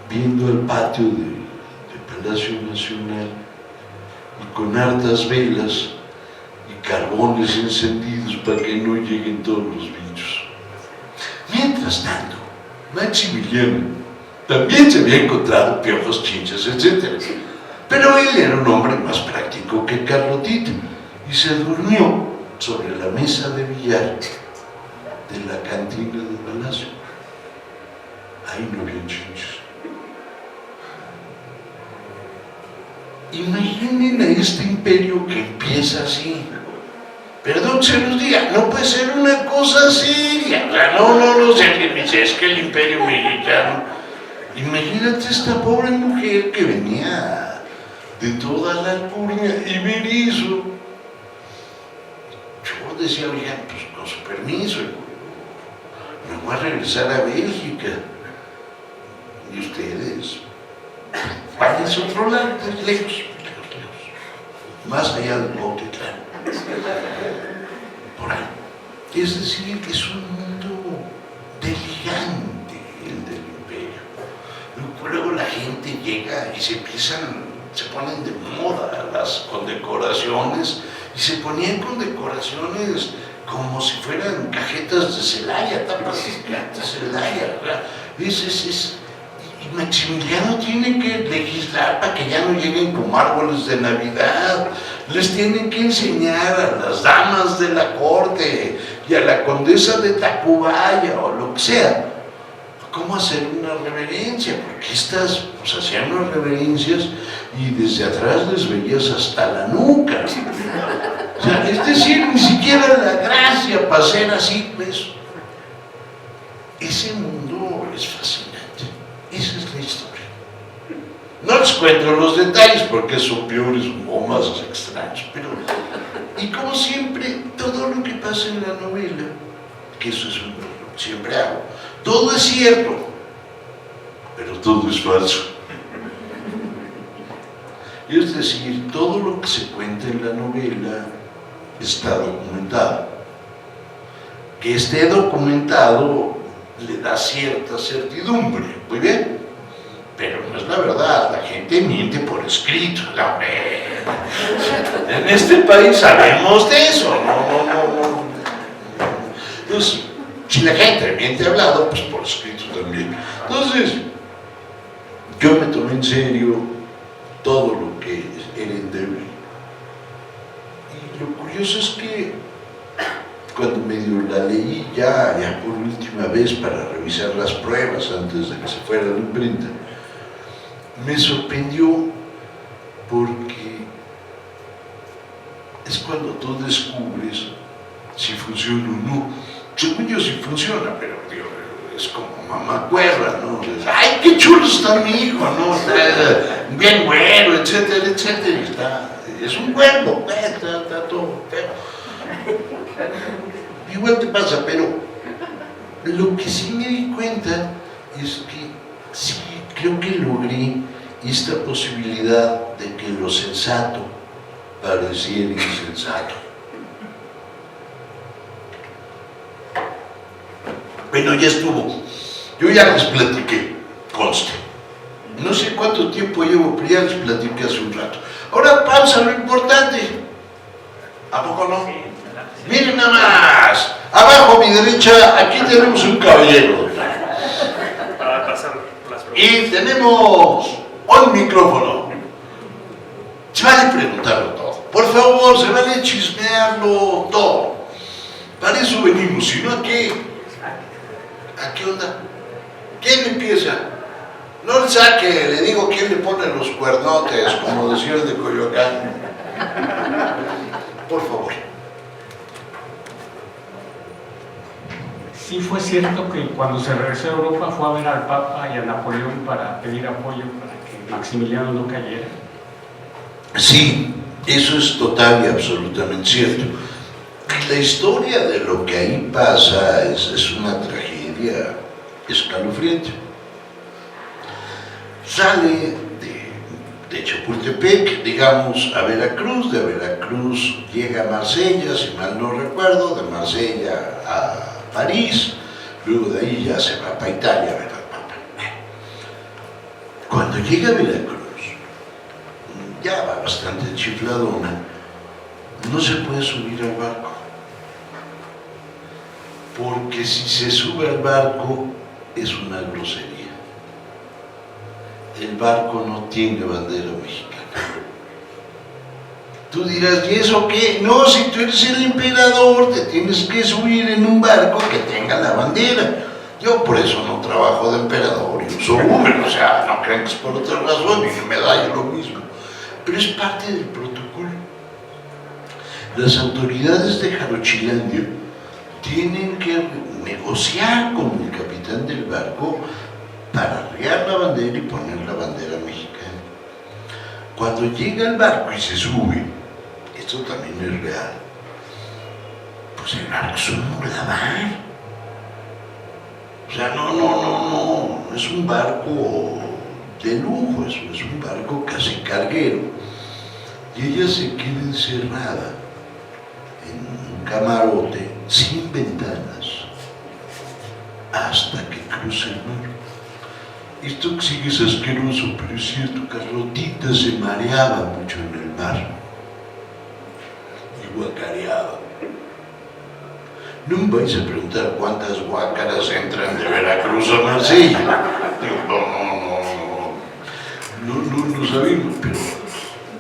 Speaker 2: viendo el patio de Palacio Nacional y con hartas velas y carbones encendidos para que no lleguen todos los bichos. Mientras tanto, Maximiliano también se había encontrado piojos, chinches, etc. Pero él era un hombre más práctico que Carlotita y se durmió sobre la mesa de billar de la cantina del palacio. Ahí no había chinches. Imaginen a este imperio que empieza así. Perdón, se los diga, no puede ser una cosa seria. O sea, no sé qué me dice, es que el imperio mexicano. Imagínate esta pobre mujer que venía de toda la alcurnia y ver eso. Yo decía, oigan, pues con su permiso, me voy a regresar a Bélgica. Y ustedes, váyanse a otro lado, pues, lejos, más allá del Cuautitlán. Por ahí. Es decir, que es un mundo delirante el del imperio. Luego la gente llega y se ponen de moda las condecoraciones y se ponían condecoraciones como si fueran cajetas de Celaya, tapas de Celaya, ¿verdad? Y Maximiliano tiene que legislar para que ya no lleguen como árboles de Navidad. Les tienen que enseñar a las damas de la corte y a la condesa de Tacubaya o lo que sea cómo hacer una reverencia, porque estas pues, hacían unas reverencias y desde atrás les veías hasta la nuca. O sea, es decir, ni siquiera la gracia para ser así, pues. Ese mundo es fascinante. Esa es la historia. No les cuento los detalles porque son peores o más extraños, pero, y como siempre, todo lo que pasa en la novela, que eso es lo que siempre hago, todo es cierto, pero todo es falso. Es decir, todo lo que se cuenta en la novela está documentado. Que esté documentado le da cierta certidumbre, muy bien, pero no es la verdad, la gente miente por escrito. No, en este país sabemos de eso, no. Entonces, si la gente miente hablado, pues por escrito también. Entonces, yo me tomé en serio todo lo que era endeble. Y lo curioso es que cuando medio la leí ya por última vez para revisar las pruebas antes de que se fuera a la imprenta, me sorprendió porque es cuando tú descubres si funciona o no. Según yo sí funciona, pero digo, es como mamá cuerda, ¿no? ¡Ay, qué chulo está mi hijo!, ¿no? Está bien güero, etcétera, etcétera. Es un cuervo, está todo feo. Igual te pasa, pero lo que sí me di cuenta es que sí creo que logré esta posibilidad de que lo sensato pareciera insensato. Bueno, ya estuvo. Yo ya les platiqué, conste. No sé cuánto tiempo llevo, pero ya les platiqué hace un rato. Ahora pausa lo importante. ¿A poco no? Miren nada más. Abajo a mi derecha, aquí tenemos un caballero. Y tenemos un micrófono. Se vale preguntarlo todo. Por favor, se vale chismearlo todo. Para eso venimos, si no, ¿a qué onda? ¿Quién empieza? No le saque, le digo quién le pone los cuernotes, como decía el de Coyoacán. Por favor.
Speaker 3: Sí fue cierto que cuando se regresó a Europa fue a ver al Papa y a Napoleón para pedir apoyo para que Maximiliano no cayera.
Speaker 2: Sí, eso es total y absolutamente cierto. La historia de lo que ahí pasa es una tragedia escalofriante. Sale de Chapultepec, digamos, a Veracruz, de Veracruz llega a Marsella, si mal no recuerdo, de Marsella a París, luego de ahí ya se va para Italia a ver al Papa. Cuando llega a Veracruz, ya va bastante chifladona, no se puede subir al barco, porque si se sube al barco es una grosería. El barco no tiene bandera mexicana. Tú dirás, ¿y eso qué? No, si tú eres el emperador, te tienes que subir en un barco que tenga la bandera. Yo por eso no trabajo de emperador y uso Uber, o sea, no crean que es por otra razón y me da yo lo mismo. Pero es parte del protocolo. Las autoridades de Jarochilandia tienen que negociar con el capitán del barco para arriar la bandera y poner la bandera mexicana. Cuando llega el barco y se sube, esto también es real, pues el barco es un muladar. O sea, no, es un barco de lujo, es un barco casi carguero. Y ella se queda encerrada en un camarote sin ventanas hasta que cruce el mar. Esto sí que es asqueroso, pero es cierto, Carlotita se mareaba mucho en el mar y guacareaba. No me vais a preguntar cuántas guácaras entran de Veracruz a Marsella. No sabemos, pero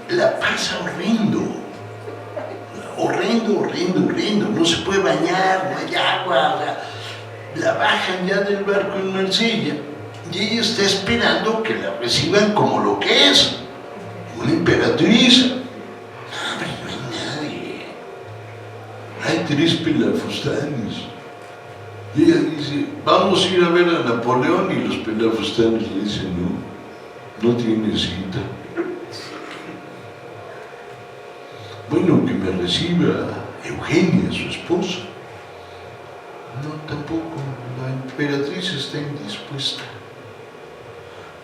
Speaker 2: la pasa horrendo. Horrendo. No se puede bañar, no hay agua. La bajan ya del barco en Marsella. Y ella está esperando que la reciban como lo que es, una emperatriz. No hay nadie. Hay 3 pelafustanes. Y ella dice, vamos a ir a ver a Napoleón, y los pelafustanes le dicen, no tiene cita. Bueno, que me reciba Eugenia, su esposa. No, tampoco, la emperatriz está indispuesta.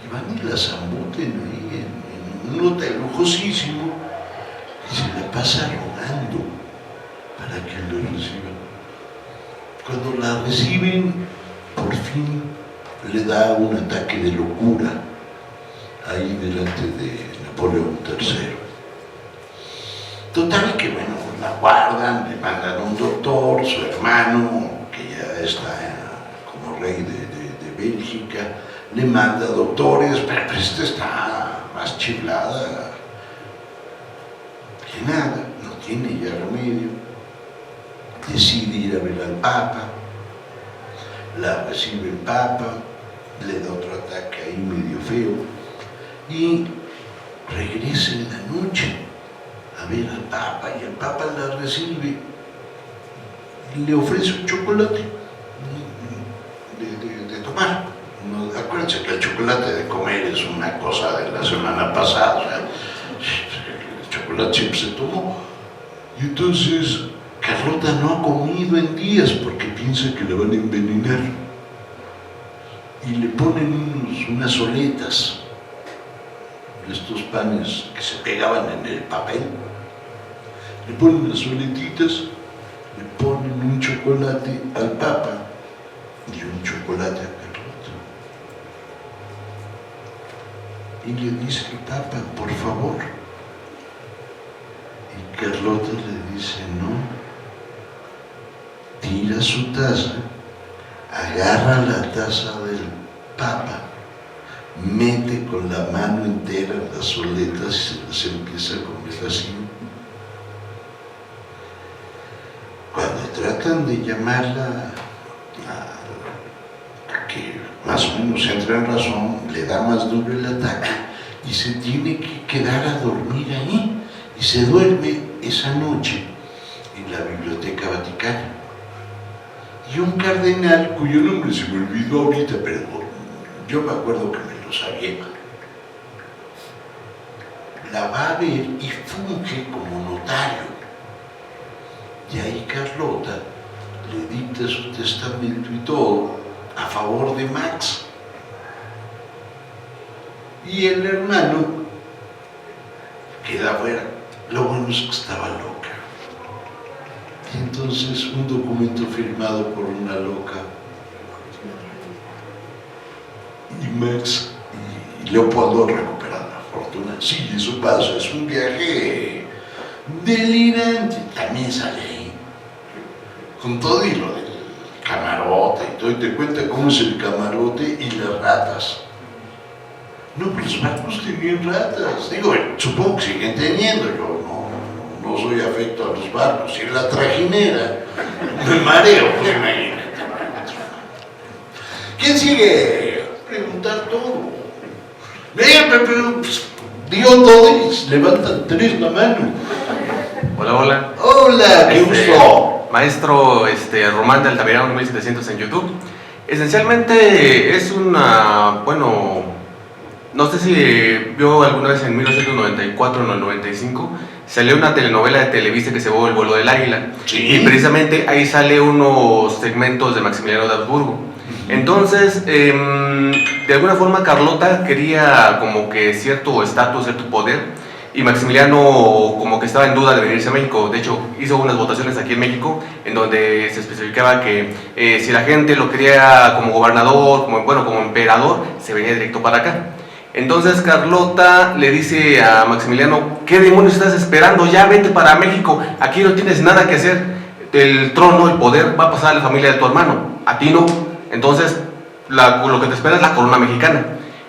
Speaker 2: Y van y la zamboten ahí en un hotel lujosísimo y se la pasa rogando para que lo reciban. Cuando la reciben, por fin le da un ataque de locura ahí delante de Napoleón III. Total que, bueno, la guardan, le mandan a un doctor, su hermano, que ya está como rey de Bélgica, le manda doctores, pero esta está más chiflada que nada, no tiene ya remedio. Decide ir a ver al Papa, la recibe el Papa, le da otro ataque ahí medio feo y regresa en la noche a ver al Papa, y el Papa la recibe y le ofrece un chocolate de tomar. No, acuérdense que el chocolate de comer es una cosa de la semana pasada, o sea, el chocolate siempre se tomó. Y entonces Carlota no ha comido en días porque piensa que la van a envenenar. Y le ponen unas oletas, estos panes que se pegaban en el papel. Le ponen las oletitas, le ponen un chocolate al Papa y un chocolate a Carlota. Y le dice el Papa, por favor. Y Carlota le dice, no. Tira su taza, agarra la taza del Papa, mete con la mano entera las oletas y se las empieza a comer así. Cuando tratan de llamarla a que más o menos entra en razón, le da más duro el ataque y se tiene que quedar a dormir ahí. Y se duerme esa noche en la Biblioteca Vaticana. Y un cardenal, cuyo nombre se me olvidó ahorita, pero yo me acuerdo que me lo sabía, la va a ver y funge como notario. Y ahí Carlota le dicta su testamento y todo a favor de Max. Y el hermano queda fuera. Lo bueno es que estaba loca. Y entonces un documento firmado por una loca. Y Max y Leopoldo recuperan la fortuna. Sí, eso pasa, es un viaje delirante. También sale ahí, con todo y lo del camarote y todo, y te cuenta cómo es el camarote y las ratas. No, pero los barcos tenían ratas. Digo, supongo que siguen teniendo. Yo no soy afecto a los barcos. Y la trajinera, me mareo, pues imagínate. ¿Quién sigue? Preguntar todo. Pero pues, digo todo y levantan tres la mano.
Speaker 4: Hola, hola.
Speaker 2: Hola, qué gusto.
Speaker 4: Maestro Román de Altamirano 1700 en YouTube. Esencialmente es una, bueno, no sé si vio alguna vez en 1994 o en el 95, salió una telenovela de Televisa que se llamó El vuelo del águila.
Speaker 2: Sí.
Speaker 4: Y precisamente ahí sale unos segmentos de Maximiliano de Habsburgo. Entonces, de alguna forma Carlota quería como que cierto estatus, cierto poder, y Maximiliano como que estaba en duda de venirse a México. De hecho, hizo unas votaciones aquí en México en donde se especificaba que si la gente lo quería como gobernador, como emperador, se venía directo para acá. Entonces Carlota le dice a Maximiliano: ¿qué demonios estás esperando? Ya vete para México, aquí no tienes nada que hacer, el trono, el poder va a pasar a la familia de tu hermano, a ti no. Entonces lo que te espera es la corona mexicana.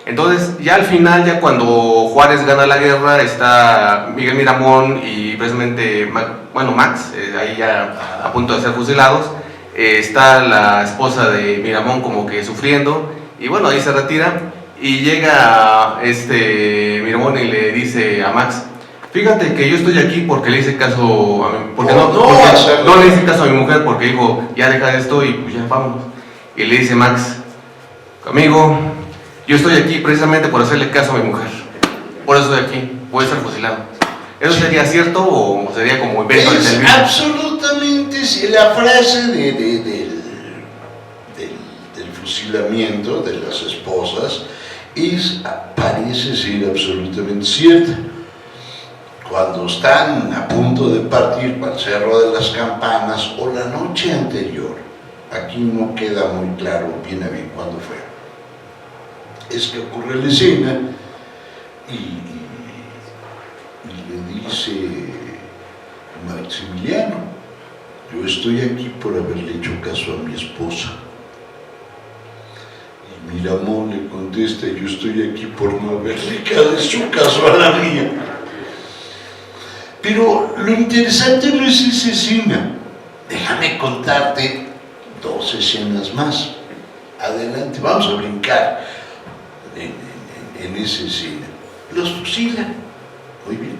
Speaker 4: Entonces ya al final, ya cuando Juárez gana la guerra, está Miguel Miramón y precisamente Max, ahí ya a punto de ser fusilados. Está la esposa de Miramón como que sufriendo, y bueno, ahí se retira. Y llega Miramón y le dice a Max: fíjate que yo estoy aquí porque le hice caso a mi, porque no le hice caso a mi mujer, porque dijo, ya deja de esto y pues ya vámonos. Y le dice Max: amigo, yo estoy aquí precisamente por hacerle caso a mi mujer, por eso estoy aquí, voy a ser fusilado. ¿Eso sería cierto o sería como invento de televisión?
Speaker 2: Absolutamente sí. La frase del fusilamiento de las esposas parece ser absolutamente cierta. Cuando están a punto de partir para el Cerro de las Campanas o la noche anterior, aquí no queda muy claro bien a bien cuándo fue, es que ocurre la escena y le dice Maximiliano: yo estoy aquí por haberle hecho caso a mi esposa. Y Miramón le contesta: yo estoy aquí por no haberle hecho caso a la mía. Pero lo interesante no es esa escena. Déjame contarte dos escenas más. Adelante, vamos a brincar en esa escena. Los fusilan. Muy bien.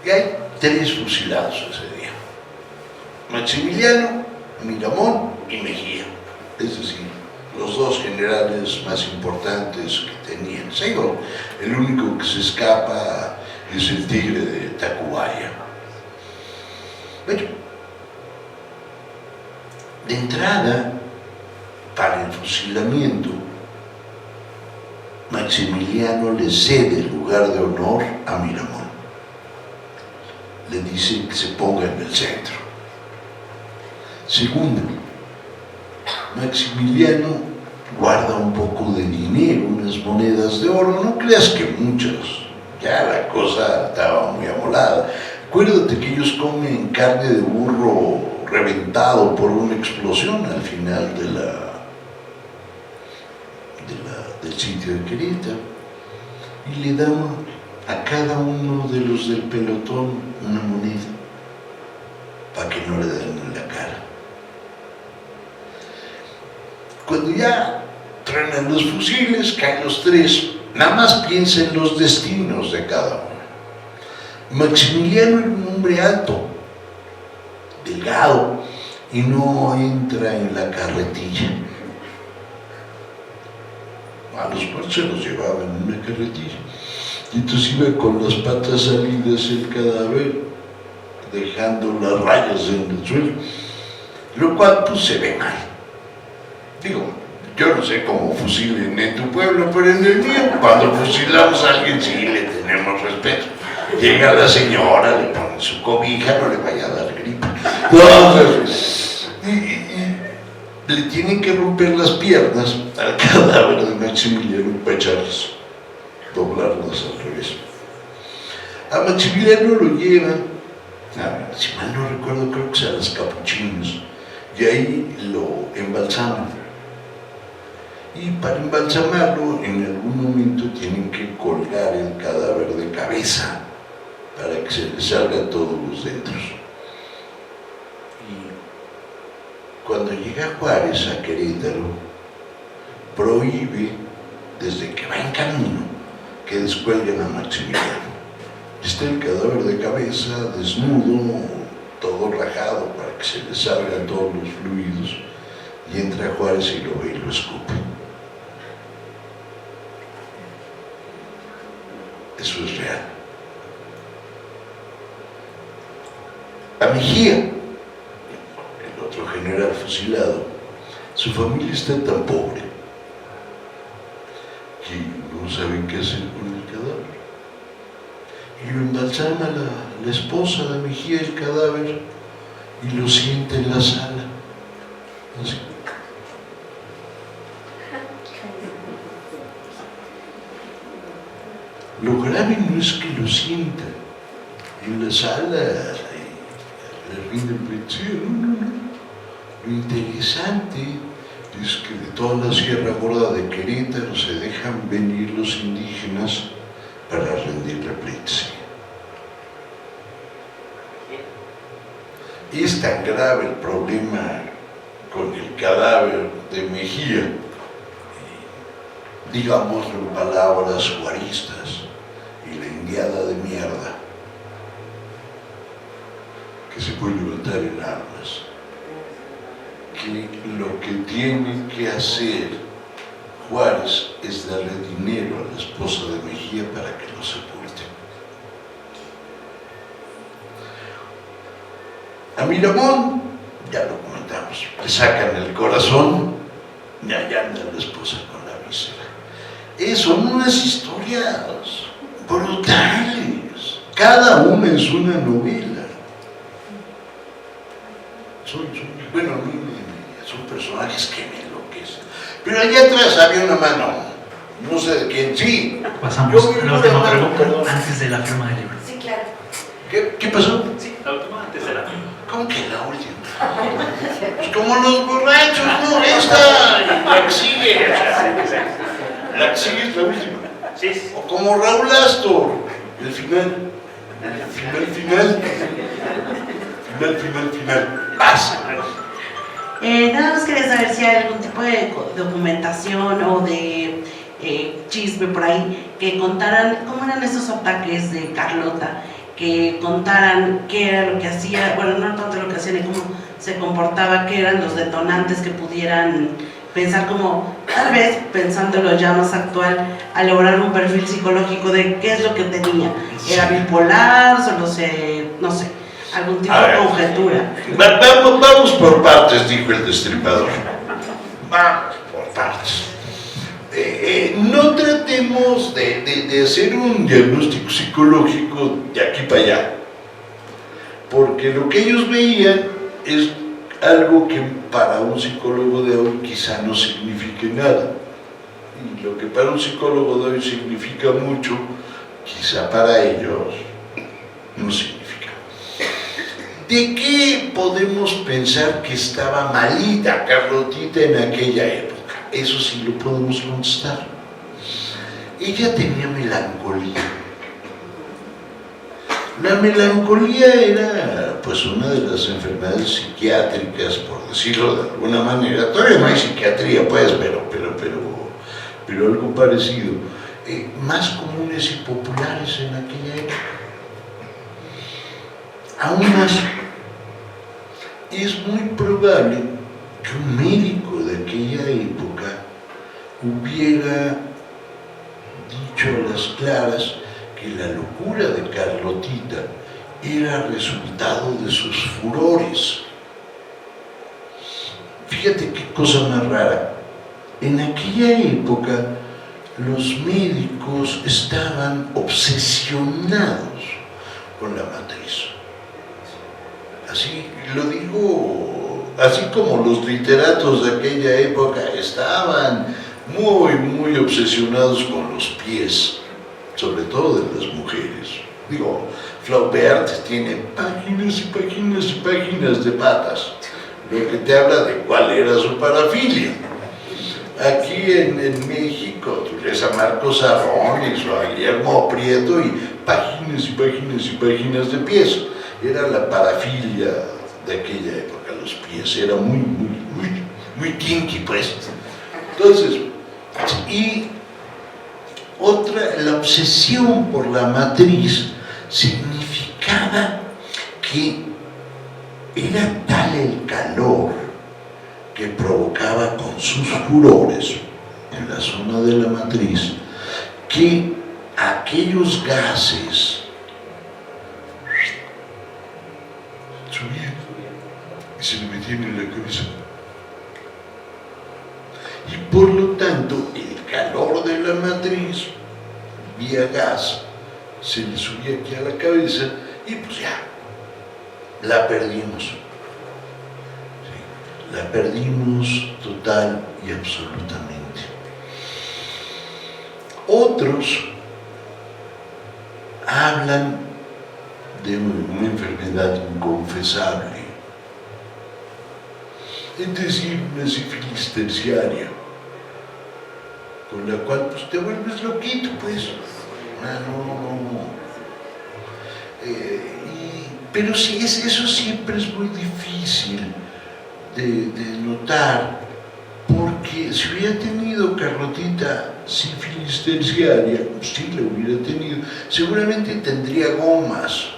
Speaker 2: Y hay tres fusilados ese día: Maximiliano, Miramón y Mejía. Es decir, los dos generales más importantes que tenían. Segundo, el único que se escapa es el tigre de Tacubaya. Bueno, de entrada, para el fusilamiento, Maximiliano le cede el lugar de honor a Miramón. Le dice que se ponga en el centro. Segundo, Maximiliano guarda un poco de dinero, unas monedas de oro, no creas que muchas, ya la cosa estaba muy amolada. Acuérdate que ellos comen carne de burro reventado por una explosión al final del sitio de Querétaro, y le dan a cada uno de los del pelotón una moneda para que no le den en la cara. Cuando ya Suenan los fusiles, caen los tres. Nada más piensa en los destinos de cada uno. Maximiliano era un hombre alto, delgado, y no entra en la carretilla. A los muertos se los llevaban en una carretilla. Y entonces iba con las patas salidas el cadáver, dejando las rayas en el suelo, lo cual pues se ve mal. Digo, yo no sé cómo fusilen en tu pueblo, pero en el mío, cuando fusilamos a alguien sí le tenemos respeto. Llega la señora, le pone su cobija, no le vaya a dar gripe. Entonces, le tienen que romper las piernas al cadáver de Maximiliano para echarlas, doblarlas al revés. A Maximiliano lo llevan, si mal no recuerdo, creo que sea a los Capuchinos, y ahí lo embalsaman. Y para embalsamarlo, en algún momento tienen que colgar el cadáver de cabeza para que se le salgan todos los dentros. Y cuando llega Juárez a Querétaro, prohíbe, desde que va en camino, que descuelguen a Maximiliano. Está el cadáver de cabeza, desnudo, todo rajado para que se le salgan todos los fluidos, y entra Juárez y lo ve y lo escupe. Eso es real. A Mejía, el otro general fusilado, su familia está tan pobre que no saben qué hacer con el cadáver. Y lo embalsama la esposa de Mejía el cadáver y lo sienta en la sala. Así. Lo grave no es que lo sienta en la sala, le rinden pensión, no. Lo interesante es que de toda la Sierra Gorda de Querétaro se dejan venir los indígenas para rendirle pleitesía. Es tan grave el problema con el cadáver de Mejía, digámoslo en palabras juaristas, y la indiada de mierda que se puede levantar en armas, que lo que tiene que hacer Juárez es darle dinero a la esposa de Mejía para que lo sepulte. A Miramón, ya lo comentamos, le sacan el corazón y allá anda la esposa con la víscera. Son unas historias brutales, cada una es una novela. Bueno, son personajes que me enloquecen. Pero allá atrás había una mano, no sé de quién, sí.
Speaker 1: Pasamos a la última pregunta antes de la firma del libro.
Speaker 5: Sí, claro.
Speaker 2: ¿Qué pasó?
Speaker 3: Sí, la última antes de la firma.
Speaker 2: ¿Cómo que la última? Pues como los borrachos, ¿no? Esta y la que sigue. La que sigue es la última.
Speaker 3: Sí.
Speaker 2: O como Raúl Astor, el final. Final. Pasa.
Speaker 6: Nada más quería saber si hay algún tipo de documentación o de chisme por ahí que contaran cómo eran esos ataques de Carlota, que contaran qué era lo que hacía, bueno, no tanto lo que hacían y cómo se comportaba, qué eran los detonantes que pudieran pensar como, tal vez pensándolo ya más actual, a lograr un perfil psicológico de qué es lo que tenía. ¿Era bipolar? Solo no sé, algún tipo de conjetura.
Speaker 2: Vamos por partes, dijo el destripador. Vamos por partes. No tratemos de hacer un diagnóstico psicológico de aquí para allá, porque lo que ellos veían es algo que para un psicólogo de hoy quizá no signifique nada, y lo que para un psicólogo de hoy significa mucho, quizá para ellos no significa. ¿De qué podemos pensar que estaba malita Carlotita en aquella época? Eso sí lo podemos contestar. Ella tenía melancolía. La melancolía era pues una de las enfermedades psiquiátricas, por decirlo de alguna manera. Todavía no hay psiquiatría, pues, pero pero algo parecido, más comunes y populares en aquella época. Aún más, es muy probable que un médico de aquella época hubiera dicho a las claras que la locura de Carlotita era resultado de sus furores. Fíjate qué cosa más rara. En aquella época los médicos estaban obsesionados con la matriz. Así lo digo, así como los literatos de aquella época estaban muy obsesionados con los pies, sobre todo de las mujeres. Digo, Flaubert tiene páginas y páginas y páginas de patas, lo que te habla de cuál era su parafilia. Aquí en México tú lees a Marcos Arrones o a Guillermo Prieto y páginas y páginas y páginas de pies. Era la parafilia de aquella época, los pies, era muy kinky, pues. Entonces, y otra, la obsesión por la matriz significaba que era tal el calor que provocaba con sus furores en la zona de la matriz que aquellos gases subían y se le metían en la cabeza. Y por lo tanto, el calor de la matriz, vía gas, se le subía aquí a la cabeza y pues ya, la perdimos. Sí, la perdimos total y absolutamente. Otros hablan de una enfermedad inconfesable, es decir, una sífilis terciaria, con la cual pues te vuelves loquito, pues. Pero sí, eso siempre es muy difícil de notar, porque si hubiera tenido Carlotita sífilis terciaria, sí la hubiera tenido, seguramente tendría gomas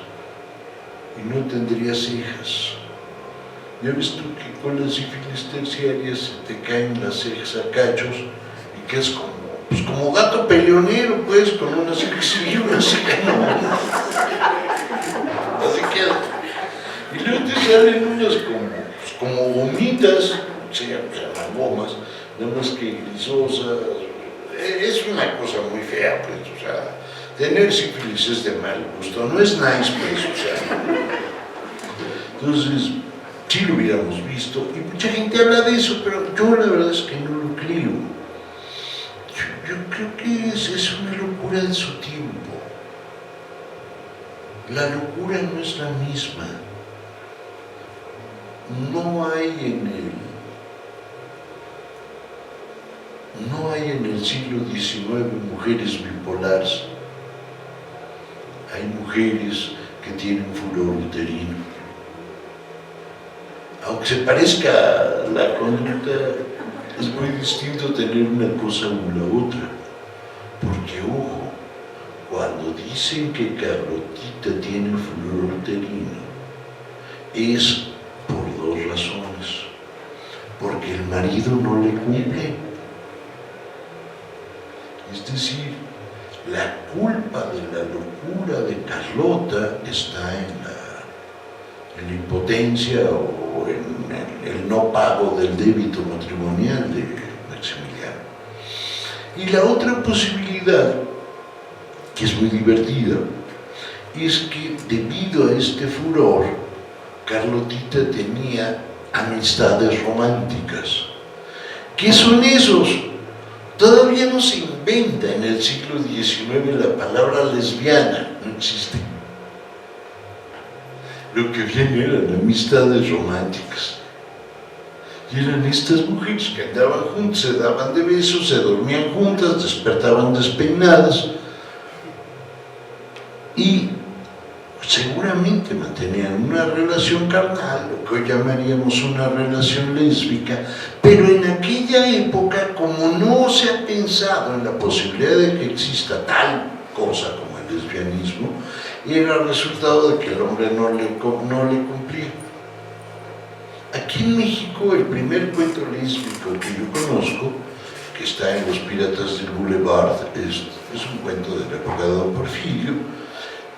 Speaker 2: y no tendría cejas. Ya ves tú que con la sífilis terciaria se te caen las cejas a cachos y que es como gato peleonero, pues, con una ceja sí y una ceja no. Así queda. Y luego te salen unas como gomitas, se llaman gomas, nada más que grisosas. Es una cosa muy fea, pues, o sea, tener sífilis es de mal gusto, no es nice, pues, o sea. Entonces, sí lo hubiéramos visto, y mucha gente habla de eso, pero yo la verdad es que no lo creo. Yo creo que es una locura de su tiempo. La locura no es la misma. No hay en el siglo XIX mujeres bipolares. Hay mujeres que tienen furor uterino. Aunque se parezca a la conducta, es muy distinto tener una cosa o la otra. Porque, ojo, cuando dicen que Carlotita tiene furor uterino, es por dos razones. Porque el marido no le cumple. Es decir, la culpa de la locura de Carlota está en la impotencia o en el no pago del débito matrimonial de Maximiliano. Y la otra posibilidad, que es muy divertida, es que debido a este furor, Carlotita tenía amistades románticas. ¿Qué son esos? Todavía no se inventa en el siglo XIX la palabra lesbiana, no existe. Lo que habían eran amistades románticas. Y eran estas mujeres que andaban juntas, se daban de besos, se dormían juntas, despertaban despeinadas. Y seguramente mantenían una relación carnal, lo que hoy llamaríamos una relación lésbica, pero en aquella época, como no se ha pensado en la posibilidad de que exista tal cosa como el lesbianismo, era el resultado de que el hombre no le cumplía. Aquí en México, el primer cuento lésbico que yo conozco, que está en Los Piratas del Boulevard, es un cuento de la época de Don Porfirio.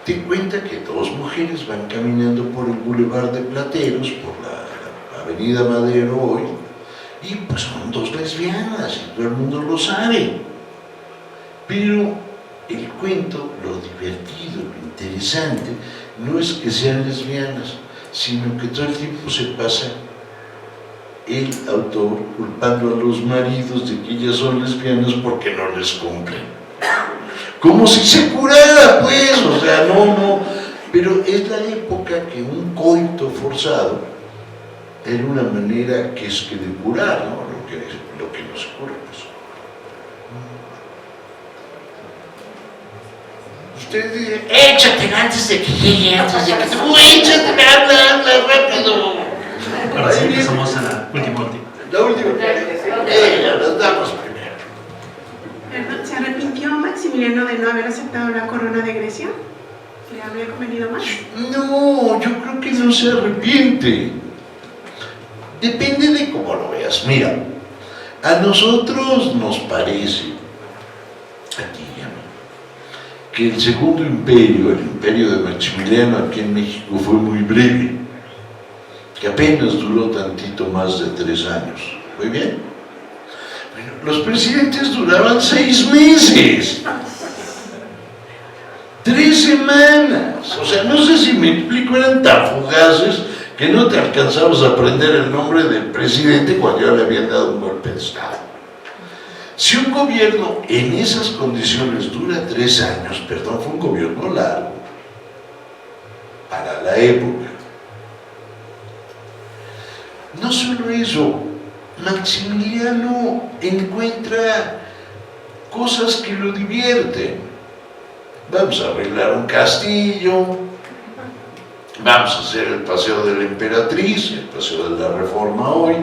Speaker 2: Te cuenta que dos mujeres van caminando por el Boulevard de Plateros, por la Avenida Madero hoy, y pues son dos lesbianas, y todo el mundo lo sabe. Pero el cuento, lo divertido, lo interesante, no es que sean lesbianas, sino que todo el tiempo se pasa el autor culpando a los maridos de que ellas son lesbianas porque no les cumplen. Como si se curara, pues, o sea, no. Pero es la época que un coito forzado era una manera que es que de curar, ¿no? Lo que no se cura, pues. Usted dice, échate antes de que llegue, antes de que échate, habla rápido.
Speaker 1: Ahora sí empezamos a la última.
Speaker 2: La última. Las damas primero.
Speaker 5: Perdón, ¿se arrepintió Maximiliano de no haber aceptado la corona de Grecia? ¿Le habría convenido más?
Speaker 2: No, yo creo que no se arrepiente. Depende de cómo lo veas. Mira, a nosotros nos parece, a ti y a mí, que el segundo imperio, el imperio de Maximiliano aquí en México, fue muy breve, que apenas duró tantito más de 3 años. ¿Muy bien? Bueno, los presidentes duraban 6 meses. 3 semanas. O sea, no sé si me explico, eran tan fugaces que no te alcanzabas a aprender el nombre del presidente cuando ya le habían dado un golpe de Estado. Si un gobierno en esas condiciones dura 3 años, perdón, fue un gobierno largo para la época. No solo eso, Maximiliano encuentra cosas que lo divierten. Vamos a arreglar un castillo, vamos a hacer el paseo de la emperatriz, el paseo de la Reforma hoy,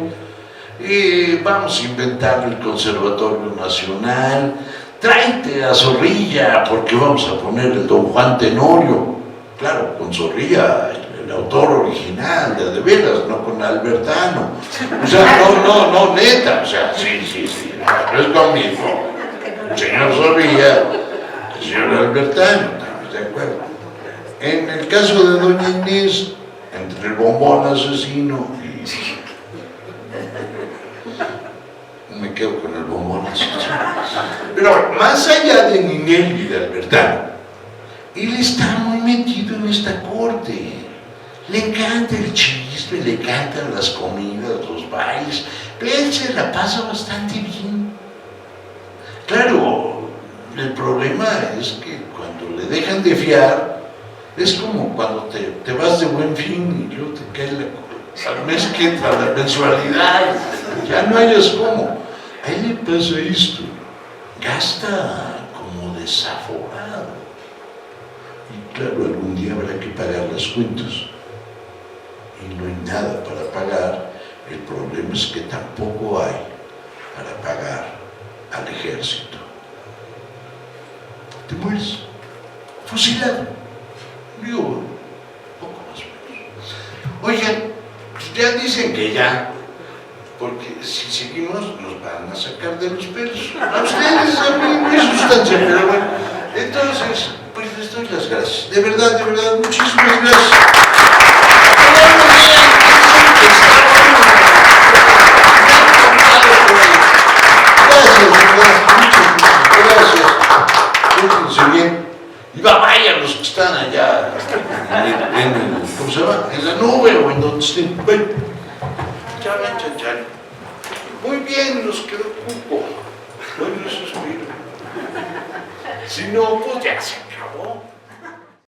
Speaker 2: vamos a inventar el Conservatorio Nacional, tráete a Zorrilla porque vamos a poner el Don Juan Tenorio, claro, con Zorrilla, el autor original, de veras, no con Albertano. O sea, no, neta, o sea, sí, no es conmigo. El señor Zorrilla, el señor Albertano, estamos de acuerdo. En el caso de doña Inés, entre el bombón asesino y... me quedo con el bombón asesino. Pero más allá de Ninel y de Albertano, él está muy metido en esta corte. Le encanta el chisme, le encantan las comidas, los bailes, pero él se la pasa bastante bien. Claro, el problema es que cuando le dejan de fiar, es como cuando te vas de Buen Fin y luego te cae al mes que entra la mensualidad, ya no hayas cómo. A él le pasa esto, gasta como desaforado. Y claro, algún día habrá que pagar las cuentas. Y no hay nada para pagar. El problema es que tampoco hay para pagar al ejército. Te mueres fusilado. Digo, poco más o menos. Oigan, pues ya dicen que ya, porque si seguimos nos van a sacar de los pelos. A ustedes, a mí, muy sustancia, pero bueno. Entonces, pues les doy las gracias. De verdad, muchísimas gracias. Gracias. Bien. Y vaya los que están allá ¿cómo se llama? En la nube o en donde estén. Bueno, ya. Muy bien, nos quedó cupo. Bueno, eso espero. Si no, pues ya se acabó.